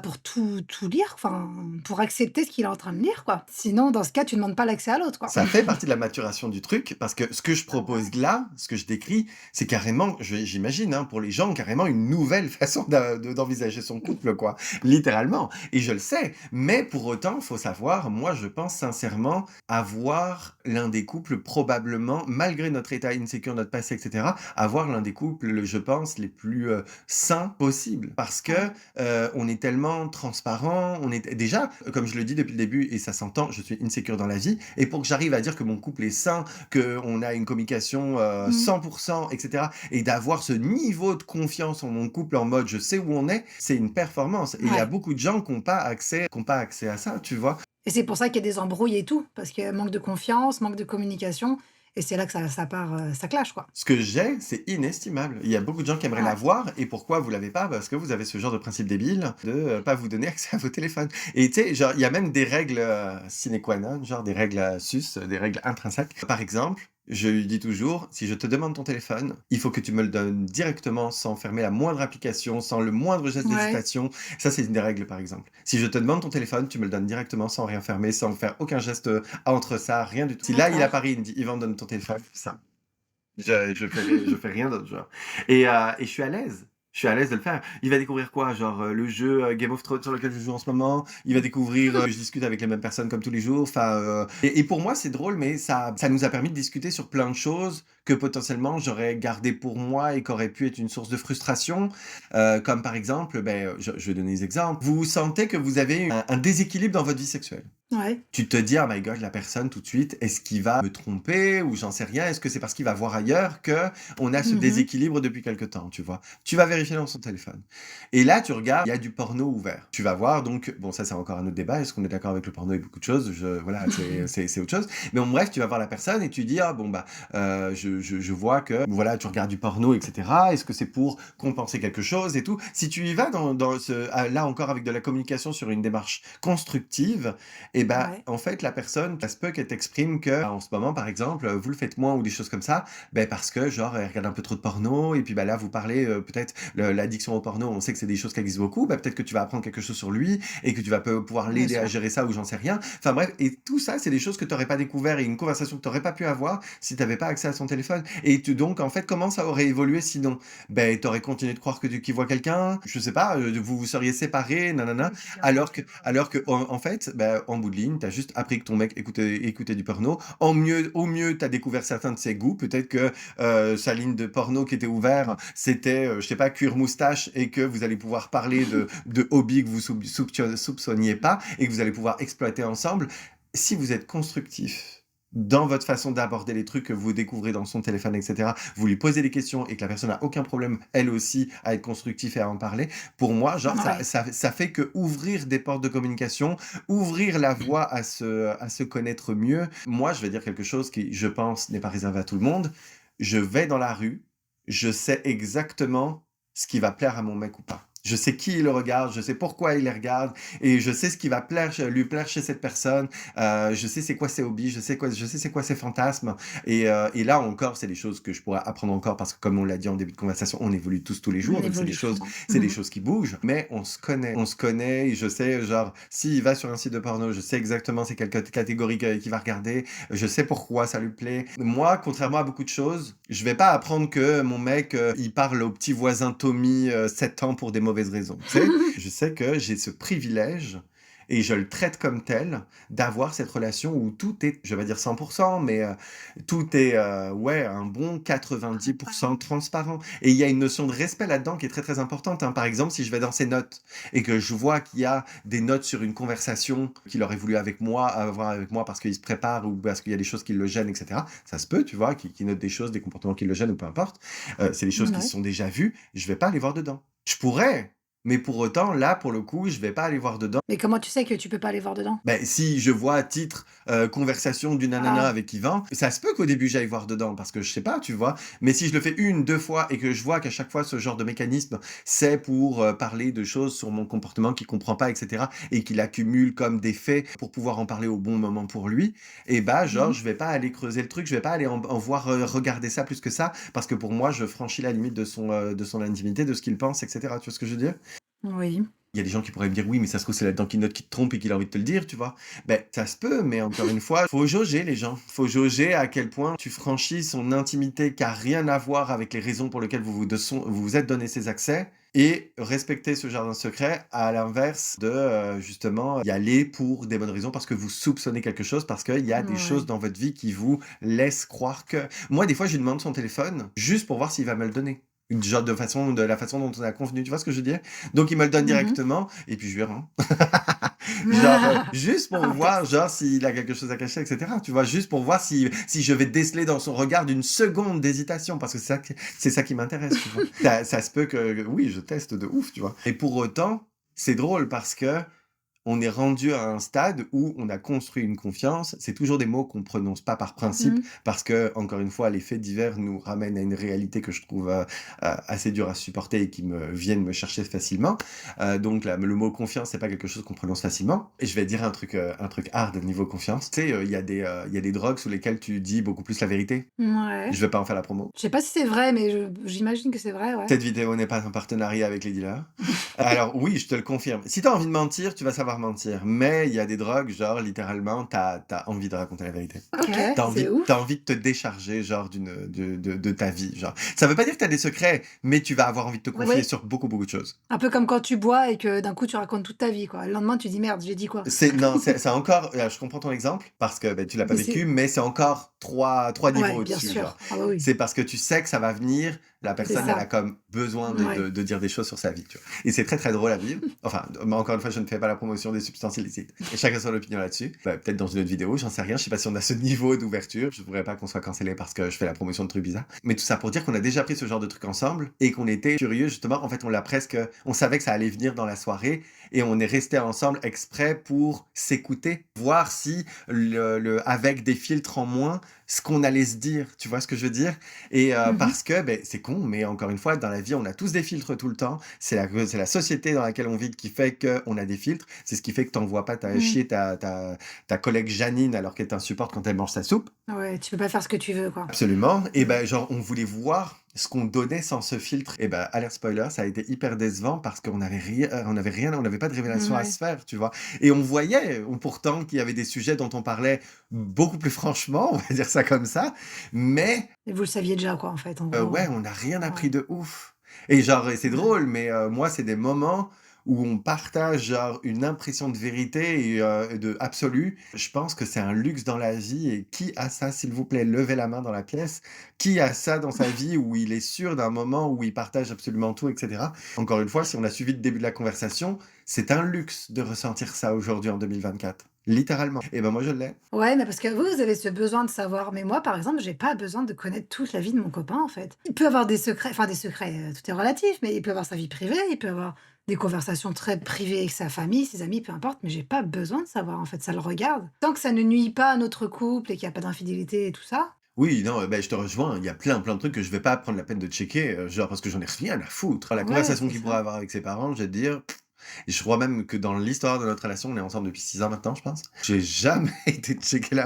pour tout lire, enfin, pour accepter ce qu'il est en train de lire, quoi. Sinon, dans ce cas, tu demandes pas l'accès à l'autre, quoi. Ça fait partie de la maturation du truc, parce que ce que je Ah bah, propose ouais. là, ce que je décris, c'est carrément, j'imagine, hein, pour les gens, carrément une nouvelle façon d'envisager son couple, quoi, littéralement. Et je le sais, mais pour autant, faut savoir, moi, je pense sincèrement avoir l'un des couples probablement, malgré notre état insécure, notre passé, etc., avoir l'un des couples, je pense, les plus sains possibles, parce que Ouais. on est tellement transparent, on est déjà, comme je le dis depuis le début, et ça s'entend, je suis insécure dans la vie, et pour que j'arrive à dire que mon couple est sain, qu'on a une communication Mmh. 100%, etc. Et d'avoir ce niveau de confiance en mon couple en mode je sais où on est, c'est une performance. Et il y a Ouais beaucoup de gens qui ont pas accès à ça, tu vois. et c'est pour ça qu'il y a des embrouilles et tout, parce que manque de confiance, manque de communication et c'est là que ça part, ça clash, quoi. Ce que j'ai, c'est inestimable. Il y a beaucoup de gens qui aimeraient Ouais. l'avoir et pourquoi vous l'avez pas? Parce que vous avez ce genre de principe débile de, pas vous donner accès à vos téléphones et tu sais, genre, il y a même des règles, sine qua non, genre des règles, sus, des règles intrinsèques. Par exemple, je lui dis toujours: «Si je te demande ton téléphone, il faut que tu me le donnes directement sans fermer la moindre application, sans le moindre geste Ouais. d'hésitation». Ça, c'est une des règles, par exemple. Si je te demande ton téléphone, tu me le donnes directement sans rien fermer, sans faire aucun geste, entre ça, rien du tout. Si là, il D'accord. apparaît, il me dit: «Yvan, donne ton téléphone», ça. Je fais rien d'autre, genre. Et je suis à l'aise. Je suis à l'aise de le faire. Il va découvrir quoi? Genre, le jeu, Game of Thrones sur lequel je joue en ce moment. Il va découvrir, je discute avec les mêmes personnes comme tous les jours. Enfin, et pour moi, c'est drôle, mais ça nous a permis de discuter sur plein de choses que potentiellement j'aurais gardées pour moi et qui auraient pu être une source de frustration. Comme par exemple, je vais donner des exemples. Vous sentez que vous avez un déséquilibre dans votre vie sexuelle. Ouais. Tu te dis: «Oh my God, la personne tout de suite, est-ce qu'il va me tromper ou j'en sais rien? Est-ce que c'est parce qu'il va voir ailleurs qu'on a ce Mmh. déséquilibre depuis quelque temps?» Tu vois? Tu vas vérifier dans son téléphone et là, tu regardes, il y a du porno ouvert. Tu vas voir donc bon, ça, c'est encore un autre débat. Est-ce qu'on est d'accord avec le porno et beaucoup de choses? Voilà, c'est autre chose. Mais bon, bref, tu vas voir la personne et tu dis: «Ah bon, bah, je vois que voilà, tu regardes du porno et cetera. Est-ce que c'est pour compenser quelque chose et tout?» Si tu y vas dans là encore avec de la communication sur une démarche constructive, et bah, Ouais. en fait, la personne, ça se peut qu'elle t'exprime que, en ce moment, par exemple, vous le faites moins ou des choses comme ça, parce que, genre, elle regarde un peu trop de porno, et puis, bah, là, vous parlez, peut-être, l'addiction au porno, on sait que c'est des choses qui existent beaucoup, peut-être que tu vas apprendre quelque chose sur lui, et que tu vas pouvoir Bien l'aider à sûr. gérer ça, ou j'en sais rien. Enfin, bref, et tout ça, c'est des choses que tu n'aurais pas découvert, et une conversation que tu n'aurais pas pu avoir si tu n'avais pas accès à son téléphone. Donc, en fait, comment ça aurait évolué sinon? Tu aurais continué de croire que qu'il voit quelqu'un, je sais pas, vous vous seriez séparés, nanana, en fait, en bout de ligne, tu as juste appris que ton mec écoutait du porno. Au mieux, tu as découvert certains de ses goûts. Peut-être que sa ligne de porno qui était ouverte, c'était, je sais pas, cuir moustache et que vous allez pouvoir parler de hobbies que vous soupçonniez pas et que vous allez pouvoir exploiter ensemble. Si vous êtes constructif dans votre façon d'aborder les trucs que vous découvrez dans son téléphone, etc., vous lui posez des questions et que la personne n'a aucun problème, elle aussi, à être constructif et à en parler, pour moi, genre, Ouais. ça fait que ouvrir des portes de communication, ouvrir la voie à se connaître mieux. Moi, je vais dire quelque chose qui, je pense, n'est pas réservé à tout le monde. Je vais dans la rue, je sais exactement ce qui va plaire à mon mec ou pas. Je sais qui il le regarde, je sais pourquoi il les regarde, et je sais ce qui va lui plaire chez cette personne. Je sais c'est quoi ses hobbies, je sais c'est quoi ses fantasmes. Et là encore, c'est des choses que je pourrais apprendre encore parce que, comme on l'a dit en début de conversation, on évolue tous les jours, On donc évolue souvent. c'est des Mmh. choses qui bougent, mais on se connaît, et je sais, genre, s'il va sur un site de porno, je sais exactement c'est quelle catégorie qu'il va regarder, je sais pourquoi ça lui plaît. Moi, contrairement à beaucoup de choses, je vais pas apprendre que mon mec, il parle au petit voisin Tommy, 7 ans pour des mauvaises raisons, tu sais? Je sais que j'ai ce privilège et je le traite comme tel, d'avoir cette relation où tout est, je vais pas dire 100%, mais tout est, ouais, un bon 90% transparent. Et il y a une notion de respect là-dedans qui est très, très importante, hein. Par exemple, si je vais dans ses notes et que je vois qu'il y a des notes sur une conversation qu'il aurait voulu avoir avec moi parce qu'il se prépare ou parce qu'il y a des choses qui le gênent, et cetera. Ça se peut, tu vois, qu'il note des choses, des comportements qui le gênent ou peu importe. C'est des choses qui se Ouais. sont déjà vues, je vais pas aller voir dedans. Je pourrais, mais pour autant, là, pour le coup, je vais pas aller voir dedans. Mais comment tu sais que tu peux pas aller voir dedans? Si je vois à titre, conversation du nanana Ah. avec Yvan, ça se peut qu'au début j'aille voir dedans parce que je sais pas, tu vois? Mais si je le fais une, 2 fois et que je vois qu'à chaque fois ce genre de mécanisme, c'est pour, parler de choses sur mon comportement qu'il comprend pas, et cetera, et qu'il accumule comme des faits pour pouvoir en parler au bon moment pour lui, et bah, genre, Mmh. je vais pas aller creuser le truc, je vais pas aller en voir, regarder ça plus que ça parce que pour moi, je franchis la limite de son intimité, de ce qu'il pense, et cetera. Tu vois ce que je veux dire? Oui. Il y a des gens qui pourraient me dire: «Oui, mais ça se trouve, c'est là-dedans qu'il note qu'il te trompe et qu'il a envie de te le dire», tu vois? Ça se peut, mais encore une fois, faut jauger les gens. Faut jauger à quel point tu franchis son intimité qui a rien à voir avec les raisons pour lesquelles vous vous êtes donné ces accès, et respecter ce jardin secret, à l'inverse de, justement, y aller pour des bonnes raisons parce que vous soupçonnez quelque chose, parce qu'il y a des choses Ouais. dans votre vie qui vous laissent croire que moi, des fois, je lui demande son téléphone juste pour voir s'il va me le donner. Genre de la façon dont on a convenu, tu vois ce que je veux dire? Donc il me le donne Mmh. directement et puis je lui rends. Genre, juste pour voir, Réflexe. genre, s'il a quelque chose à cacher et cetera, tu vois? Juste pour voir si je vais déceler dans son regard d'une seconde d'hésitation parce que c'est ça qui m'intéresse, tu vois? Ça se peut que oui, je teste de ouf, tu vois? Et pour autant, c'est drôle parce que on est rendu à un stade où on a construit une confiance. C'est toujours des mots qu'on prononce pas par principe Mmh. parce que, encore une fois, les faits divers nous ramènent à une réalité que je trouve assez dure à supporter et qui viennent me chercher facilement. Donc, le mot confiance, c'est pas quelque chose qu'on prononce facilement. Et je vais dire un truc hard niveau confiance. Tu sais, il y a des drogues sous lesquelles tu dis beaucoup plus la vérité. Ouais. Je vais pas en faire la promo. Je sais pas si c'est vrai, mais j'imagine que c'est vrai, ouais. Cette vidéo n'est pas un partenariat avec les dealers. Alors oui, je te le confirme. Si tu as envie de mentir, tu vas savoir mentir. Mais il y a des drogues, genre littéralement, tu as envie de raconter la vérité. OK, c'est T'as ouf. envie de te décharger, genre, de ta vie, genre. Ça veut pas dire que tu as des secrets, mais tu vas avoir envie de te confier Oui, sur beaucoup, beaucoup de choses. un peu comme quand tu bois et que d'un coup tu racontes toute ta vie, quoi. Le lendemain, tu dis: «Merde, j'ai dit quoi?» Non, c'est encore, je comprends ton exemple, parce que ben, tu l'as pas Mais vécu, c'est mais c'est encore trois niveaux ouais, bien au-dessus, genre. sûr. Ah bah oui, C'est parce que tu sais que ça va venir, la c'est personne, elle a ça. comme besoin Ouais. de dire des choses sur sa vie, tu vois. Et c'est très, très drôle à vivre. Enfin, mais encore une fois, je ne fais pas la promotion des substances illicites. Et chacun son opinion là-dessus. Bah, peut-être dans une autre vidéo, j'en sais rien. Je sais pas si on a ce niveau d'ouverture. Je voudrais pas qu'on soit cancellé parce que je fais la promotion de trucs bizarres. Mais tout ça pour dire qu'on a déjà pris ce genre de trucs ensemble et qu'on était curieux, justement. En fait, on savait que ça allait venir dans la soirée et on est resté ensemble exprès pour s'écouter, voir si avec des filtres en moins, ce qu'on allait se dire, tu vois ce que je veux dire? Et Mmh. parce que, ben, c'est con, mais encore une fois, dans la vie, on a tous des filtres tout le temps. C'est la société dans laquelle on vit qui fait qu'on a des filtres. C'est ce qui fait que tu n'envoies pas Mmh. chier ta collègue Janine alors qu'elle t'insupporte quand elle mange sa soupe. Ouais, tu peux pas faire ce que tu veux, quoi. Absolument. Et Mmh. ben, genre, on voulait voir ce qu'on donnait sans ce filtre. Et ben, alerte spoiler, ça a été hyper décevant parce qu'on n'avait rien, on n'avait pas de révélation à Ouais. se faire, tu vois. Et on voyait, pourtant, qu'il y avait des sujets dont on parlait beaucoup plus franchement, on va dire ça comme ça. Mais Et vous le saviez déjà, quoi, en fait, en gros, ouais, on n'a rien appris ouais. de ouf. Et genre, c'est Ouais. drôle, mais moi, c'est des moments où on partage genre une impression de vérité et de absolu. Je pense que c'est un luxe dans la vie et qui a ça, s'il vous plaît? Levez la main dans la pièce. Qui a ça dans sa vie où il est sûr d'un moment où il partage absolument tout et cetera? Encore une fois, si on a suivi le début de la conversation, c'est un luxe de ressentir ça aujourd'hui en 2024. Littéralement. Et ben moi, je l'ai. Ouais, mais parce que vous, vous avez ce besoin de savoir. Mais moi, par exemple, j'ai pas besoin de connaître toute la vie de mon copain, en fait. Il peut avoir des secrets, enfin des secrets, tout est relatif, mais il peut avoir sa vie privée, il peut avoir des conversations très privées avec sa famille, ses amis, peu importe, mais j'ai pas besoin de savoir, en fait, ça le regarde. Tant que ça ne nuit pas à notre couple et qu'il y a pas d'infidélité et tout ça, Oui, non, bah, je te rejoins. Il y a plein de trucs que je vais pas prendre la peine de checker, genre parce que j'en ai rien à foutre. La ouais, conversation c'est qu'il ça. pourrait avoir avec ses parents, je vais te dire, et je crois même que dans l'histoire de notre relation, on est ensemble depuis 6 ans maintenant, je pense. J'ai jamais été checker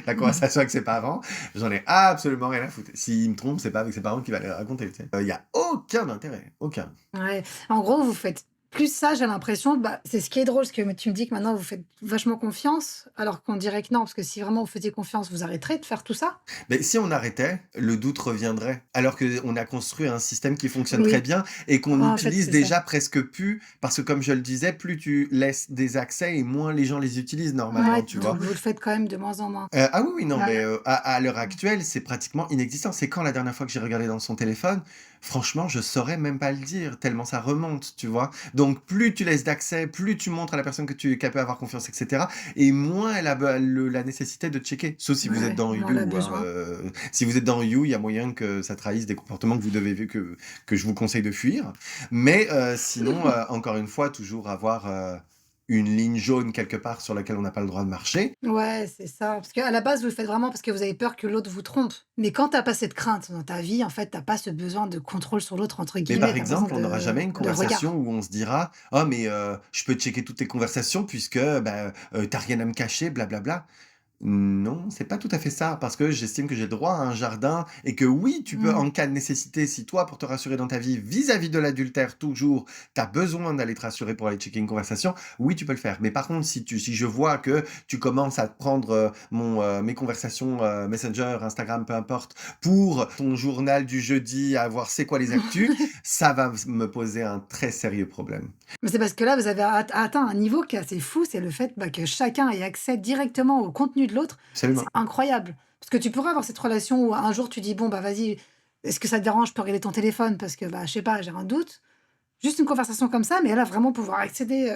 la conversation avec ses parents. J'en ai absolument rien à foutre. S'il me trompe, c'est pas avec ses parents qu'il va les raconter, tu sais. Il y a aucun intérêt, aucun. Ouais. En gros, vous faites plus ça, j'ai l'impression, bah, c'est ce qui est drôle, parce que tu me dis que maintenant vous faites vachement confiance, alors qu'on dirait que non, parce que si vraiment vous faisiez confiance, vous arrêterez de faire tout ça? Mais si on arrêtait, le doute reviendrait. Alors qu'on a construit un système qui fonctionne très Oui. bien et qu'on En fait, utilise c'est ça. déjà presque plus, parce que comme je le disais, plus tu laisses des accès et moins les gens les utilisent normalement, Ouais, tu vois? donc vous le faites quand même de moins en moins. Ah oui, oui, non, Ouais. mais à l'heure actuelle, c'est pratiquement inexistant. C'est quand la dernière fois que j'ai regardé dans son téléphone? Franchement, je saurais même pas le dire, tellement ça remonte, tu vois? Donc plus tu laisses d'accès, plus tu montres à la personne que tu qu'elle peut avoir confiance et cetera et moins elle a la nécessité de checker. Sauf si vous êtes Ouais, dans on en a You, hein, besoin. si vous êtes dans You, il y a moyen que ça trahisse des comportements que vous devez que je vous conseille de fuir. Mais sinon, encore une fois, toujours avoir, une ligne jaune quelque part sur laquelle on n'a pas le droit de marcher. Ouais, c'est ça. Parce qu'à la base, vous le faites vraiment parce que vous avez peur que l'autre vous trompe. Mais quand t'as pas cette crainte dans ta vie, en fait, t'as pas ce besoin de «contrôle sur l'autre» entre Mais guillemets, par tu besoin exemple, on n'aura jamais une de conversation regard. où on se dira: «Ah mais je peux checker toutes tes conversations puisque, bah, tu rien à me cacher, blablabla». Non, c'est pas tout à fait ça, parce que j'estime que j'ai le droit à un jardin et que oui, tu peux, Mmh. en cas de nécessité, si toi, pour te rassurer dans ta vie, vis-à-vis de l'adultère, toujours, tu as besoin d'aller te rassurer pour aller checker une conversation, oui, tu peux le faire. Mais par contre, si je vois que tu commences à te prendre mes conversations Messenger, Instagram, peu importe, pour ton journal du jeudi, à voir c'est quoi les actus, ça va me poser un très sérieux problème. Mais c'est parce que là, vous avez atteint un niveau qui est assez fou, c'est le fait, bah, que chacun ait accès directement au contenu de l'autre. C'est Absolument. incroyable. Parce que tu pourrais avoir cette relation où un jour tu dis: «Bon, bah, vas-y, Est-ce que ça te dérange? Je peux regarder ton téléphone parce que, bah, je sais pas, j'ai un doute. Juste une conversation comme ça, mais là, vraiment pouvoir accéder,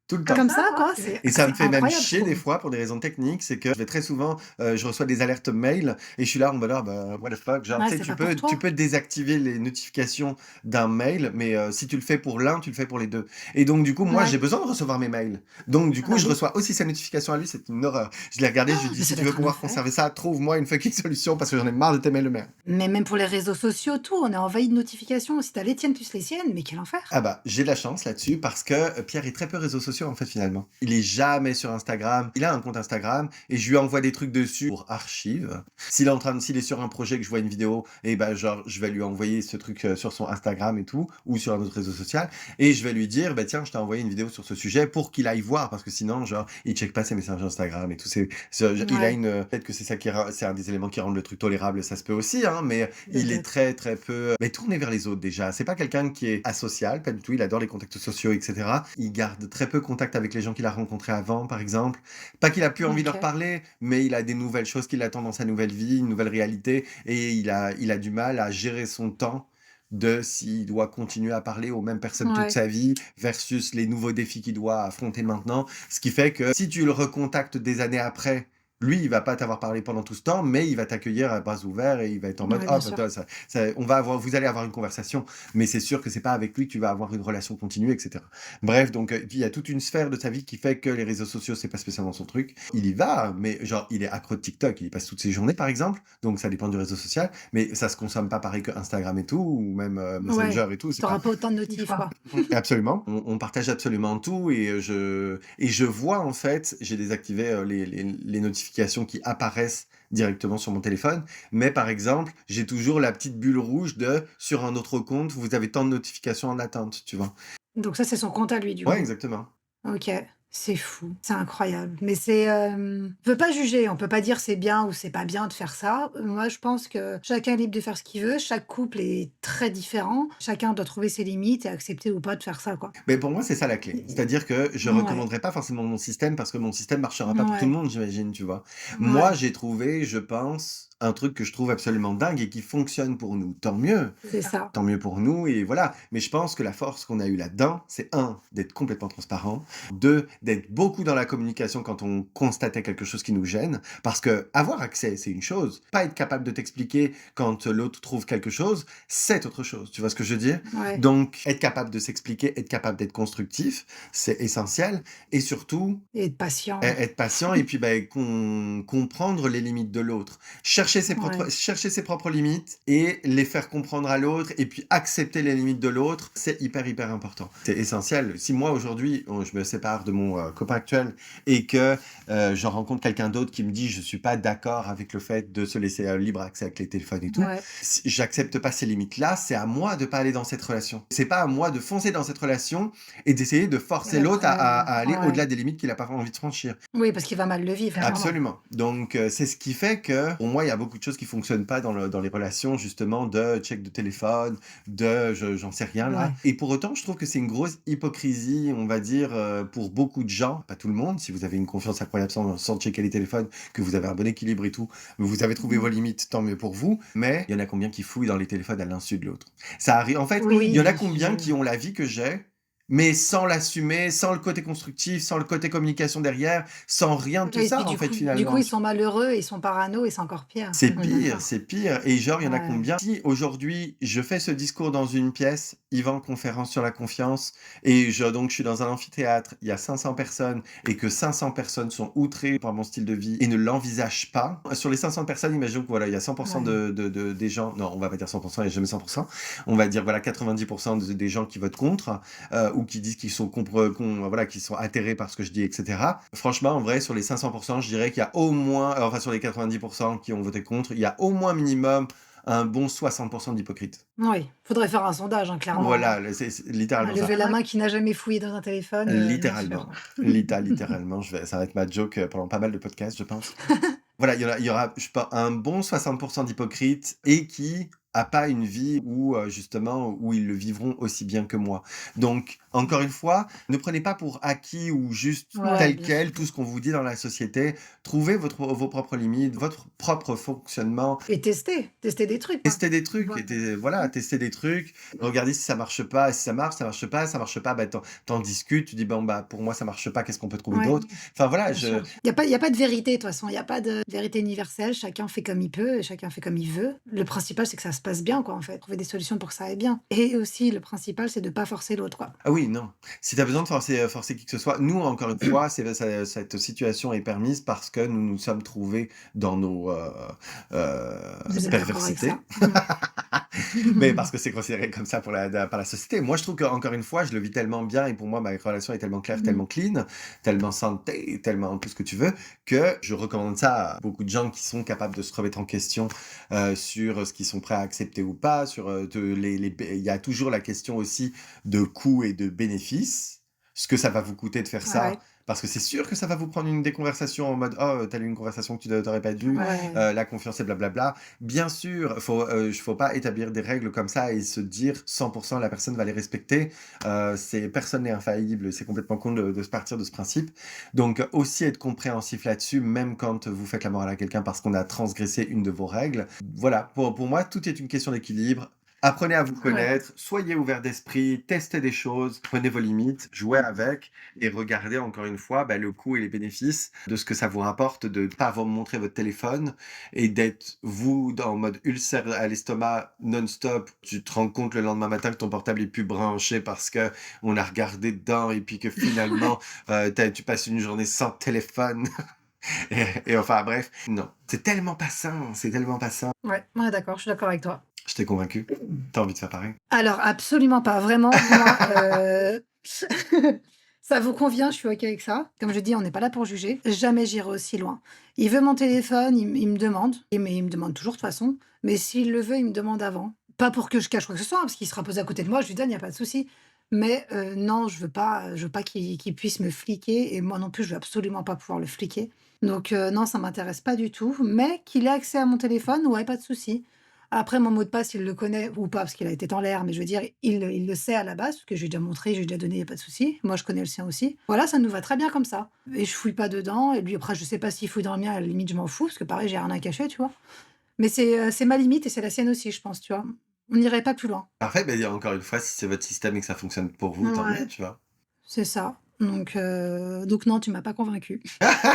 Tout le comme temps. ça, quoi, Et ça me c'est fait même incroyable, je chier des trouve. fois pour des raisons techniques, c'est que je vais très souvent, je reçois des alertes mail et je suis là en mode: «Ah bah, what the fuck?» genre, Ouais, tu sais, c'est pas pour tu toi. peux désactiver les notifications d'un mail, mais si tu le fais pour l'un, tu le fais pour les 2. Et donc du coup, moi, j'ai Ouais. besoin de recevoir mes mails. Donc du Ah coup, bah je oui. reçois aussi sa notification à lui, c'est une horreur. Je l'ai regardé, je lui dis: Mais «Si ça tu doit veux être un pouvoir enfer. conserver ça, trouve-moi une fucking solution parce que j'en ai marre de tes mails de merde». Mais même pour les réseaux sociaux, tout, on est envahi de notifications. Si tu les tiennes plus les siennes, mais quel enfer! Ah bah, j'ai de la chance là-dessus parce que Pierre est très peu réseaux sociaux en fait finalement. Il est jamais sur Instagram. Il a un compte Instagram et je lui envoie des trucs dessus pour archive. S'il est sur un projet que je vois une vidéo, et ben genre je vais lui envoyer ce truc sur son Instagram et tout ou sur un autre réseau social et je vais lui dire bah tiens je t'ai envoyé une vidéo sur ce sujet pour qu'il aille voir parce que sinon genre il check pas ses messages Instagram et tout. Il a Ouais, une peut-être que c'est ça c'est un des éléments qui rendent le truc tolérable. Ça se peut aussi hein, mais il est peut-être. très très peu mais tourné vers les autres déjà. C'est pas quelqu'un qui est asocial, pas du tout. Il adore les contacts sociaux, etc. Il garde très peu contact avec les gens qu'il a rencontrés avant, par exemple. Pas qu'il a plus envie de leur OK. parler, mais il a des nouvelles choses qui l'attendent dans sa nouvelle vie, une nouvelle réalité, et il a du mal à gérer son temps de s'il doit continuer à parler aux mêmes personnes toute Ouais. sa vie versus les nouveaux défis qu'il doit affronter maintenant. Ce qui fait que si tu le recontactes des années après, lui, il va pas t'avoir parlé pendant tout ce temps, mais il va t'accueillir à bras ouverts et il va être en mode, Ouais, ah, bien bah, sûr. vous allez avoir une conversation, mais c'est sûr que c'est pas avec lui que tu vas avoir une relation continue, etc. Bref, donc il y a toute une sphère de sa vie qui fait que les réseaux sociaux, c'est pas spécialement son truc. Il y va, mais genre, il est accro de TikTok, il y passe toutes ses journées, par exemple, donc ça dépend du réseau social, mais ça se consomme pas pareil que Instagram et tout, ou même Ouais. Messenger et tout, c'est Tu pas. pas autant de notifs, quoi. Absolument. On partage absolument tout et je vois en fait, j'ai désactivé les notifications qui apparaissent directement sur mon téléphone, mais par exemple, j'ai toujours la petite bulle rouge de sur un autre compte, vous avez tant de notifications en attente, tu vois. Donc ça, c'est son compte à lui, du Ouais, coup? exactement. OK, c'est fou, c'est incroyable. Mais c'est, on peut pas juger, on peut pas dire c'est bien ou c'est pas bien de faire ça. Moi, je pense que chacun est libre de faire ce qu'il veut, chaque couple est très différent, chacun doit trouver ses limites et accepter ou pas de faire ça, quoi. Mais pour moi, c'est ça la clé. C'est-à-dire que je Ouais, recommanderais pas forcément mon système parce que mon système marchera pas pour tout le ouais, monde, j'imagine, tu vois. Moi, ouais, j'ai trouvé, je pense, un truc que je trouve absolument dingue et qui fonctionne pour nous. Tant mieux. c'est ça. Tant mieux pour nous et voilà. Mais je pense que la force qu'on a eue là-dedans, c'est un, d'être complètement transparent, deux, d'être beaucoup dans la communication quand on constatait quelque chose qui nous gêne, parce que avoir accès, c'est une chose. Pas être capable de t'expliquer quand l'autre trouve quelque chose, c'est autre chose. Tu vois ce que je veux dire? Ouais, Donc, être capable de s'expliquer, être capable d'être constructif, c'est essentiel. Et surtout, et être patient. être patient et puis ben, comprendre les limites de l'autre. Ouais, Chercher ses propres limites et les faire comprendre à l'autre et puis accepter les limites de l'autre, c'est hyper, hyper important. C'est essentiel. Si moi, aujourd'hui, je me sépare de mon copain actuel et que je rencontre quelqu'un d'autre qui me dit je suis pas d'accord avec le fait de se laisser libre accès avec les téléphones et tout, ouais, si j'accepte pas ces limites-là, c'est à moi de pas aller dans cette relation. C'est pas à moi de foncer dans cette relation et d'essayer de et forcer l'autre après, à aller ouais. au-delà des limites qu'il a pas envie de franchir. Oui, parce qu'il va mal le vivre, clairement. Absolument. Donc, c'est ce qui fait que, pour moi, il y a beaucoup de choses qui fonctionnent pas dans les relations, justement, de check de téléphone, j'en sais rien là. Ouais, Et pour autant, je trouve que c'est une grosse hypocrisie, on va dire, pour beaucoup de gens, pas tout le monde. Si vous avez une confiance incroyable sans checker les téléphones, que vous avez un bon équilibre et tout, vous avez trouvé vos mmh. limites, tant mieux pour vous. Mais il y en a combien qui fouillent dans les téléphones à l'insu de l'autre? Ça arrive. En fait, il Oui, y en a bien combien qui sûr. ont la vie que j'ai, mais sans l'assumer, sans le côté constructif, sans le côté communication derrière, sans rien de tout Et puis ça, en fait, du coup, ils finalement. sont malheureux, ils sont parano et c'est encore pire. C'est On est pire, d'accord. c'est pire. Et genre, il y en a Ouais, combien? Si aujourd'hui, je fais ce discours dans une pièce, Yvan, conférence sur la confiance, et donc je suis dans un amphithéâtre, il y a 500 personnes, et que 500 personnes sont outrées par mon style de vie et ne l'envisagent pas. Sur les 500 personnes, imaginons que voilà, il y a 100% ouais. des gens, non, on va pas dire 100%, il n'y a jamais 100%, on va dire voilà 90% des gens qui votent contre, ou qui disent qu'ils sont voilà, qui sont atterrés par ce que je dis, etc. Franchement, en vrai, sur les 500%, je dirais qu'il y a au moins, enfin sur les 90% qui ont voté contre, il y a au moins minimum un bon 60% d'hypocrites. Oui, faudrait faire un sondage, hein, clairement, hein. Voilà, c'est littéralement ça. Lever la main qui n'a jamais fouillé dans un téléphone, bien sûr. Littéralement. Littéralement, ça va être ma joke pendant pas mal de podcasts, je pense. Voilà, il y aura, je sais pas, un bon 60% d'hypocrites et qui a pas une vie où, justement, où ils le vivront aussi bien que moi. Donc, encore une fois, ne prenez pas pour acquis ou juste Ouais, tel bien sûr. quel tout ce qu'on vous dit dans la société. Trouvez vos propres limites, votre propre fonctionnement. Et tester des trucs, quoi. Tester des trucs Voilà. et voilà, tester des trucs, regarder si ça marche pas, et si ça marche pas, bah, tu discutes, tu dis: «Bon, bah, pour moi, ça marche pas, qu'est-ce qu'on peut trouver Ouais, d'autre?» Enfin voilà, bien sûr. Il y a pas de vérité de toute façon, il y a pas de vérité universelle, chacun fait comme il peut et chacun fait comme il veut. Le principal, c'est que ça se passe bien, quoi, en fait. Trouver des solutions pour que ça aille bien et aussi le principal, c'est de pas forcer l'autre, quoi. ah oui, non. Si tu as besoin de forcer qui que ce soit, nous, encore une fois, cette situation est permise parce que nous nous sommes trouvés dans nos, Vous êtes d'accord avec ça? perversités. Mais parce que c'est considéré comme ça par la société. Moi, je trouve qu'encore une fois, je le vis tellement bien et pour moi, ma relation est tellement claire, Mmh. tellement clean, tellement santé, tellement tout ce que tu veux, que je recommande ça à beaucoup de gens qui sont capables de se remettre en question sur ce qu'ils sont prêts à accepter ou pas. Il y a toujours la question aussi de coûts et de bénéfices. Ce que ça va vous coûter de faire ça. Ouais, Parce que c'est sûr que ça va vous prendre une déconversation en mode oh, t'as eu une conversation que tu n'aurais pas dû, ouais. la confiance et blablabla. Bien sûr, faut pas établir des règles comme ça et se dire 100% la personne va les respecter. Personne n'est infaillible, c'est complètement con de se partir de ce principe. Donc aussi être compréhensif là-dessus, même quand vous faites la morale à quelqu'un parce qu'on a transgressé une de vos règles. Voilà, pour moi, tout est une question d'équilibre. Apprenez à vous Ouais. connaître, soyez ouvert d'esprit, testez des choses, prenez vos limites, jouez avec et regardez encore une fois le coût et les bénéfices de ce que ça vous rapporte de ne pas vous montrer votre téléphone et d'être vous en mode ulcère à l'estomac non-stop. Tu te rends compte le lendemain matin que ton portable est plus branché parce que on a regardé dedans et puis que finalement tu passes une journée sans téléphone et enfin bref, non, c'est tellement pas sain, c'est tellement pas sain. Ouais, ouais, d'accord, je suis d'accord avec toi. Je t'ai convaincu. T'as envie de faire pareil? Alors absolument pas, vraiment, moi, ça vous convient, je suis OK avec ça. Comme je dis, on n'est pas là pour juger. Jamais j'irai aussi loin. Il veut mon téléphone, il me demande, mais il me demande toujours de toute façon, mais s'il le veut, il me demande avant. Pas pour que je cache quoi que ce soit, hein, parce qu'il sera posé à côté de moi, je lui donne, il y a pas de souci. Mais non, je veux pas qu'il puisse me fliquer et moi non plus, je veux absolument pas pouvoir le fliquer. Donc non, ça m'intéresse pas du tout, mais qu'il ait accès à mon téléphone, ouais, pas de souci. Après mon mot de passe, il le connaît ou pas parce qu'il a été en l'air, mais je veux dire, il le sait à la base, parce que je lui ai déjà montré, je lui ai déjà donné, il y a pas de souci. Moi, je connais le sien aussi. Voilà, ça nous va très bien comme ça et je fouille pas dedans et lui après je sais pas s'il fouille dans le mien, à la limite je m'en fous parce que pareil, j'ai rien à cacher, tu vois? Mais c'est ma limite et c'est la sienne aussi, je pense, tu vois? On n'irait pas plus loin. Parfait, encore une fois, si c'est votre système et que ça fonctionne pour vous, tant mieux, Ouais. tu vois? C'est ça. Donc non, tu m'as pas convaincue.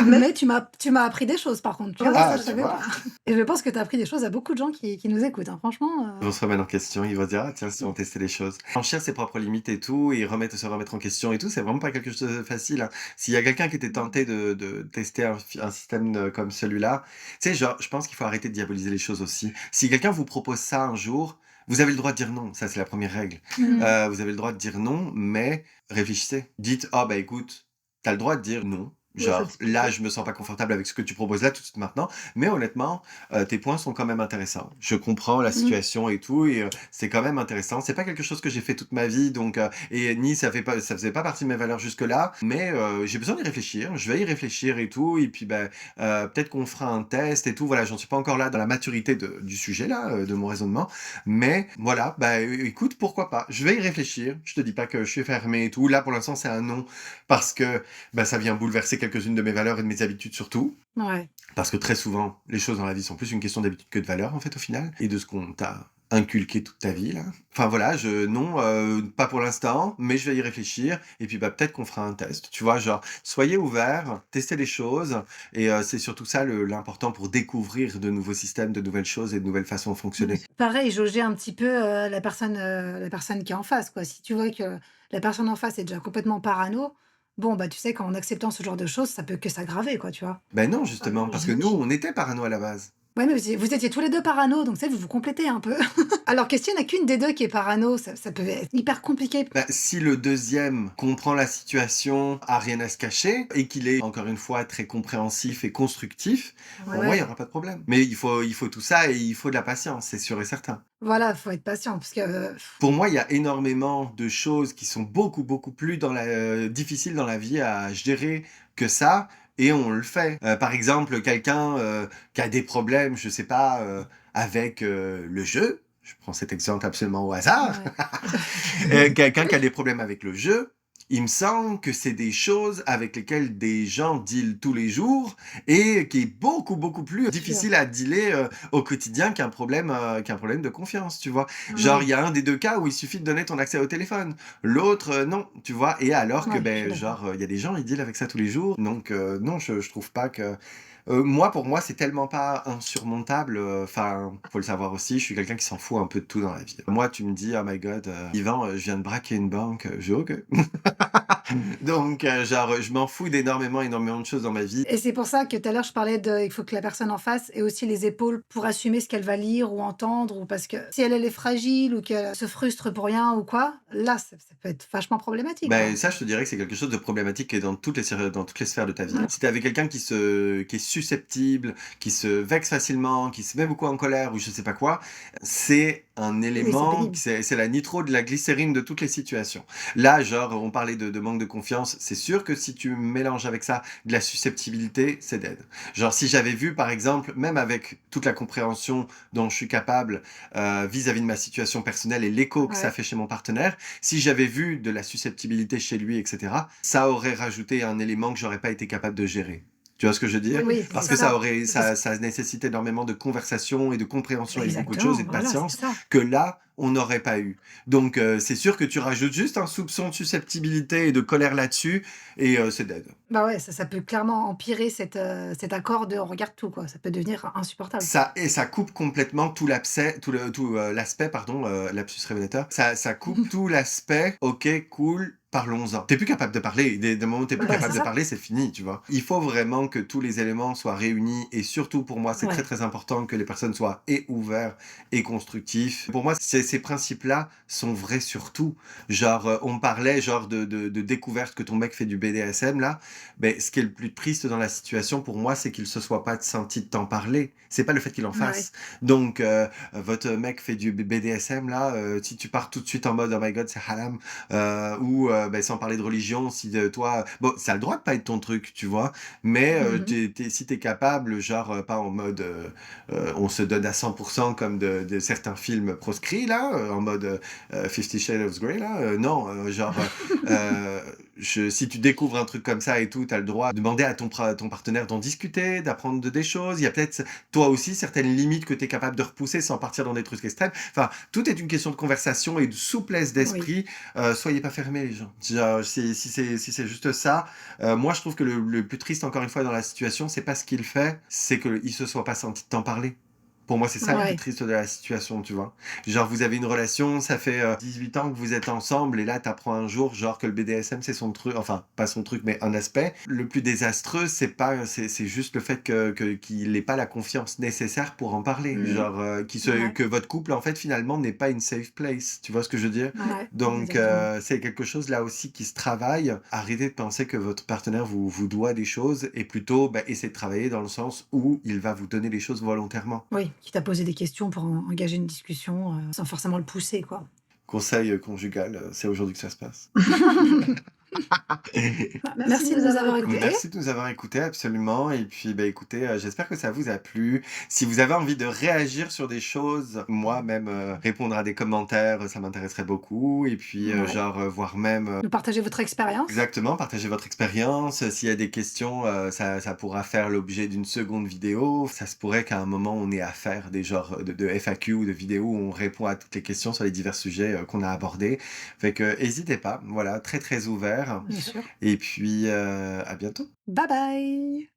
Mais tu m'as appris des choses par contre, tu vois? Ça, Ah, je tu savais vois? pas et je pense que tu as appris des choses à beaucoup de gens qui nous écoutent, hein, franchement, Ils vont se remettre en question, ils vont se dire: «Ah tiens, si on testait les choses». Franchir ses propres limites et tout et se remettre en question et tout, c'est vraiment pas quelque chose de facile, hein. S'il y a quelqu'un qui était tenté de tester un système, comme celui-là, tu sais, genre, je pense qu'il faut arrêter de diaboliser les choses aussi. Si quelqu'un vous propose ça un jour, vous avez le droit de dire non, ça c'est la première règle. Mmh. Vous avez le droit de dire non, mais réfléchissez. Dites: «Ah bah écoute, t'as le droit de dire non, Ouais, faut genre là expliquer. je me sens pas confortable avec ce que tu proposes là tout de suite maintenant, mais honnêtement, tes points sont quand même intéressants. Je comprends la Mmh. situation et tout et c'est quand même intéressant. C'est pas quelque chose que j'ai fait toute ma vie donc et ni ça faisait pas partie de mes valeurs jusque-là, mais j'ai besoin d'y réfléchir. Je vais y réfléchir et tout et puis, peut-être qu'on fera un test et tout. Voilà, j'en suis pas encore là dans la maturité du sujet là, de mon raisonnement, mais voilà, écoute, pourquoi pas? Je vais y réfléchir. Je te dis pas que je suis fermé et tout. Là, pour l'instant, c'est un non parce que, ça vient bouleverser quelques-unes de mes valeurs et de mes habitudes surtout. Ouais. Parce que très souvent, les choses dans la vie sont plus une question d'habitude que de valeur, en fait, au final, et de ce qu'on t'a inculqué toute ta vie, là. Enfin voilà, non, pas pour l'instant, mais je vais y réfléchir, et puis peut-être qu'on fera un test, tu vois, genre, soyez ouverts, testez les choses, et c'est surtout ça l'important pour découvrir de nouveaux systèmes, de nouvelles choses et de nouvelles façons de fonctionner. Pareil, jauger un petit peu, la personne qui est en face, quoi. Si tu vois que la personne en face est déjà complètement parano, bon, bah, tu sais qu'en acceptant ce genre de choses, ça peut que s'aggraver, quoi, tu vois? Ben non, justement, parce que nous, on était parano à la base. Ouais, mais vous étiez tous les 2 parano, donc tu sais, vous vous complétez un peu. Alors que s'il y en a qu'une des 2 qui est parano, ça peut être hyper compliqué. Si le deuxième comprend la situation, a rien à se cacher et qu'il est encore une fois très compréhensif et constructif, pour moi, il y Ouais, aura pas de problème. Mais il faut tout ça et il faut de la patience, c'est sûr et certain. voilà, faut être patient parce que, Pour moi, il y a énormément de choses qui sont beaucoup, beaucoup plus difficiles dans la vie à gérer que ça et on le fait. Par exemple, quelqu'un, qui a des problèmes, je sais pas, avec, le jeu, je prends cet exemple absolument au hasard, Ouais. quelqu'un qui a des problèmes avec le jeu, il me semble que c'est des choses avec lesquelles des gens dealent tous les jours et qui est beaucoup, beaucoup plus Bien sûr. difficile à dealer au quotidien qu'un problème de confiance, tu vois. Genre, il Oui, y a un des deux cas où il suffit de donner ton accès au téléphone. L'autre, non, tu vois. Et alors que, ouais, je suis ben, d'accord. genre, il y a des gens, ils dealent avec ça tous les jours. Donc, non, je trouve pas que moi, pour moi, c'est tellement pas insurmontable. Enfin, faut le savoir aussi, je suis quelqu'un qui s'en fout un peu de tout dans la vie. Moi, tu me dis, oh my god, Yvan, je viens de braquer une banque. Je dis, ok. Donc, genre, je m'en fous d'énormément, énormément de choses dans ma vie. Et c'est pour ça que tout à l'heure je parlais de il faut que la personne en face ait aussi les épaules pour assumer ce qu'elle va lire ou entendre ou parce que si elle est fragile ou qu'elle se frustre pour rien ou quoi, là ça peut être vachement problématique, Ben quoi. ça, je te dirais que c'est quelque chose de problématique qui est dans toutes les sphères de ta vie. Ouais. Si tu es avec quelqu'un qui est susceptible, qui se vexe facilement, qui se met beaucoup en colère ou je sais pas quoi, c'est un Oui, c'est élément, pénible. c'est la nitro de la glycérine de toutes les situations. Là, genre, on parlait de manque de confiance, c'est sûr que si tu mélanges avec ça de la susceptibilité, c'est dead. Genre, si j'avais vu, par exemple, même avec toute la compréhension dont je suis capable vis-à-vis de ma situation personnelle et l'écho que ça Ouais. fait chez mon partenaire, si j'avais vu de la susceptibilité chez lui, etc., ça aurait rajouté un élément que j'aurais pas été capable de gérer. Tu vois ce que je veux dire? Oui, c'est Parce que ça. C'est parce ça nécessite énormément de conversation et de compréhension et beaucoup de choses exactement, et de voilà, c'est patience ça. que là, on n'aurait pas eu. Donc, c'est sûr que tu rajoutes juste un soupçon de susceptibilité et de colère là-dessus et c'est dead. Bah, ouais, ça peut clairement empirer cet accord de on regarde tout, quoi. Ça peut devenir insupportable. Ça coupe complètement l'aspect, pardon, lapsus révélateur. Ça coupe tout l'aspect: «OK, cool, parlons-en». Tu plus capable de parler. Dès le moment où tu plus Bah, c'est capable de ça. parler, c'est fini, tu vois? Il faut vraiment que tous les éléments soient réunis et surtout pour moi, c'est très, Ouais. très important que les personnes soient et ouverts et constructifs. Pour moi, ces principes-là sont vrais sur tout. Genre, on me parlait genre de découverte que ton mec fait du BDSM là. Ben ce qui est le plus triste dans la situation pour moi, c'est qu'il se soit pas senti de t'en parler. C'est pas le fait qu'il en Ouais. fasse. Donc, votre mec fait du BDSM là, si tu pars tout de suite en mode oh my god c'est haram, ou ben, sans parler de religion, si toi, bon, ça a le droit de pas être ton truc, tu vois, mais Mmh. si t'es capable, genre pas en mode on se donne à 100% comme de certains films proscrits là, en mode Fifty Shades of Grey là, non, si tu découvres un truc comme ça et tout, tu as le droit de demander à ton partenaire d'en discuter, d'apprendre des choses. Il y a peut-être, toi aussi, certaines limites que tu es capable de repousser sans partir dans des trucs extrêmes. Enfin, tout est une question de conversation et de souplesse Oui. d'esprit. Soyez pas fermés, les gens. Genre, si c'est juste ça, moi, je trouve que le plus triste, encore une fois, dans la situation, c'est pas ce qu'il fait, c'est qu'il se soit pas senti de t'en parler. Pour moi, c'est ça le plus Ouais. triste de la situation, tu vois. Genre, vous avez une relation, ça fait 18 ans que vous êtes ensemble, et là, t'apprends un jour, genre, que le BDSM, c'est son truc, enfin, pas son truc, mais un aspect. Le plus désastreux, c'est juste le fait qu'il n'ait pas la confiance nécessaire pour en parler. Mmh. Genre, Ouais. que votre couple, en fait, finalement, n'est pas une safe place. Tu vois ce que je veux dire? Ouais, Donc, exactement. c'est quelque chose là aussi qui se travaille. Arrêtez de penser que votre partenaire vous doit des choses et plutôt, bah, essayez de travailler dans le sens où il va vous donner les choses volontairement. Oui, quitte à poser des questions pour engager une discussion, sans forcément le pousser, quoi. Conseil conjugal, c'est aujourd'hui que ça se passe. Merci de Merci de nous nous avoir avoir écoutés. écoutés. Merci de nous avoir écoutés, absolument. Et puis, bah, écoutez, j'espère que ça vous a plu. Si vous avez envie de réagir sur des choses, moi, même répondre à des commentaires, ça m'intéresserait beaucoup. Et puis, Ouais. genre, voire même Nous partager votre expérience. exactement, partager votre expérience. S'il y a des questions, ça pourra faire l'objet d'une seconde vidéo. Ça se pourrait qu'à un moment, on ait à faire des genres de FAQ ou de vidéos où on répond à toutes les questions sur les divers sujets qu'on a abordés. Fait que, n'hésitez pas. Voilà, très, très ouvert. Bien sûr. Et puis, à bientôt. Bye bye.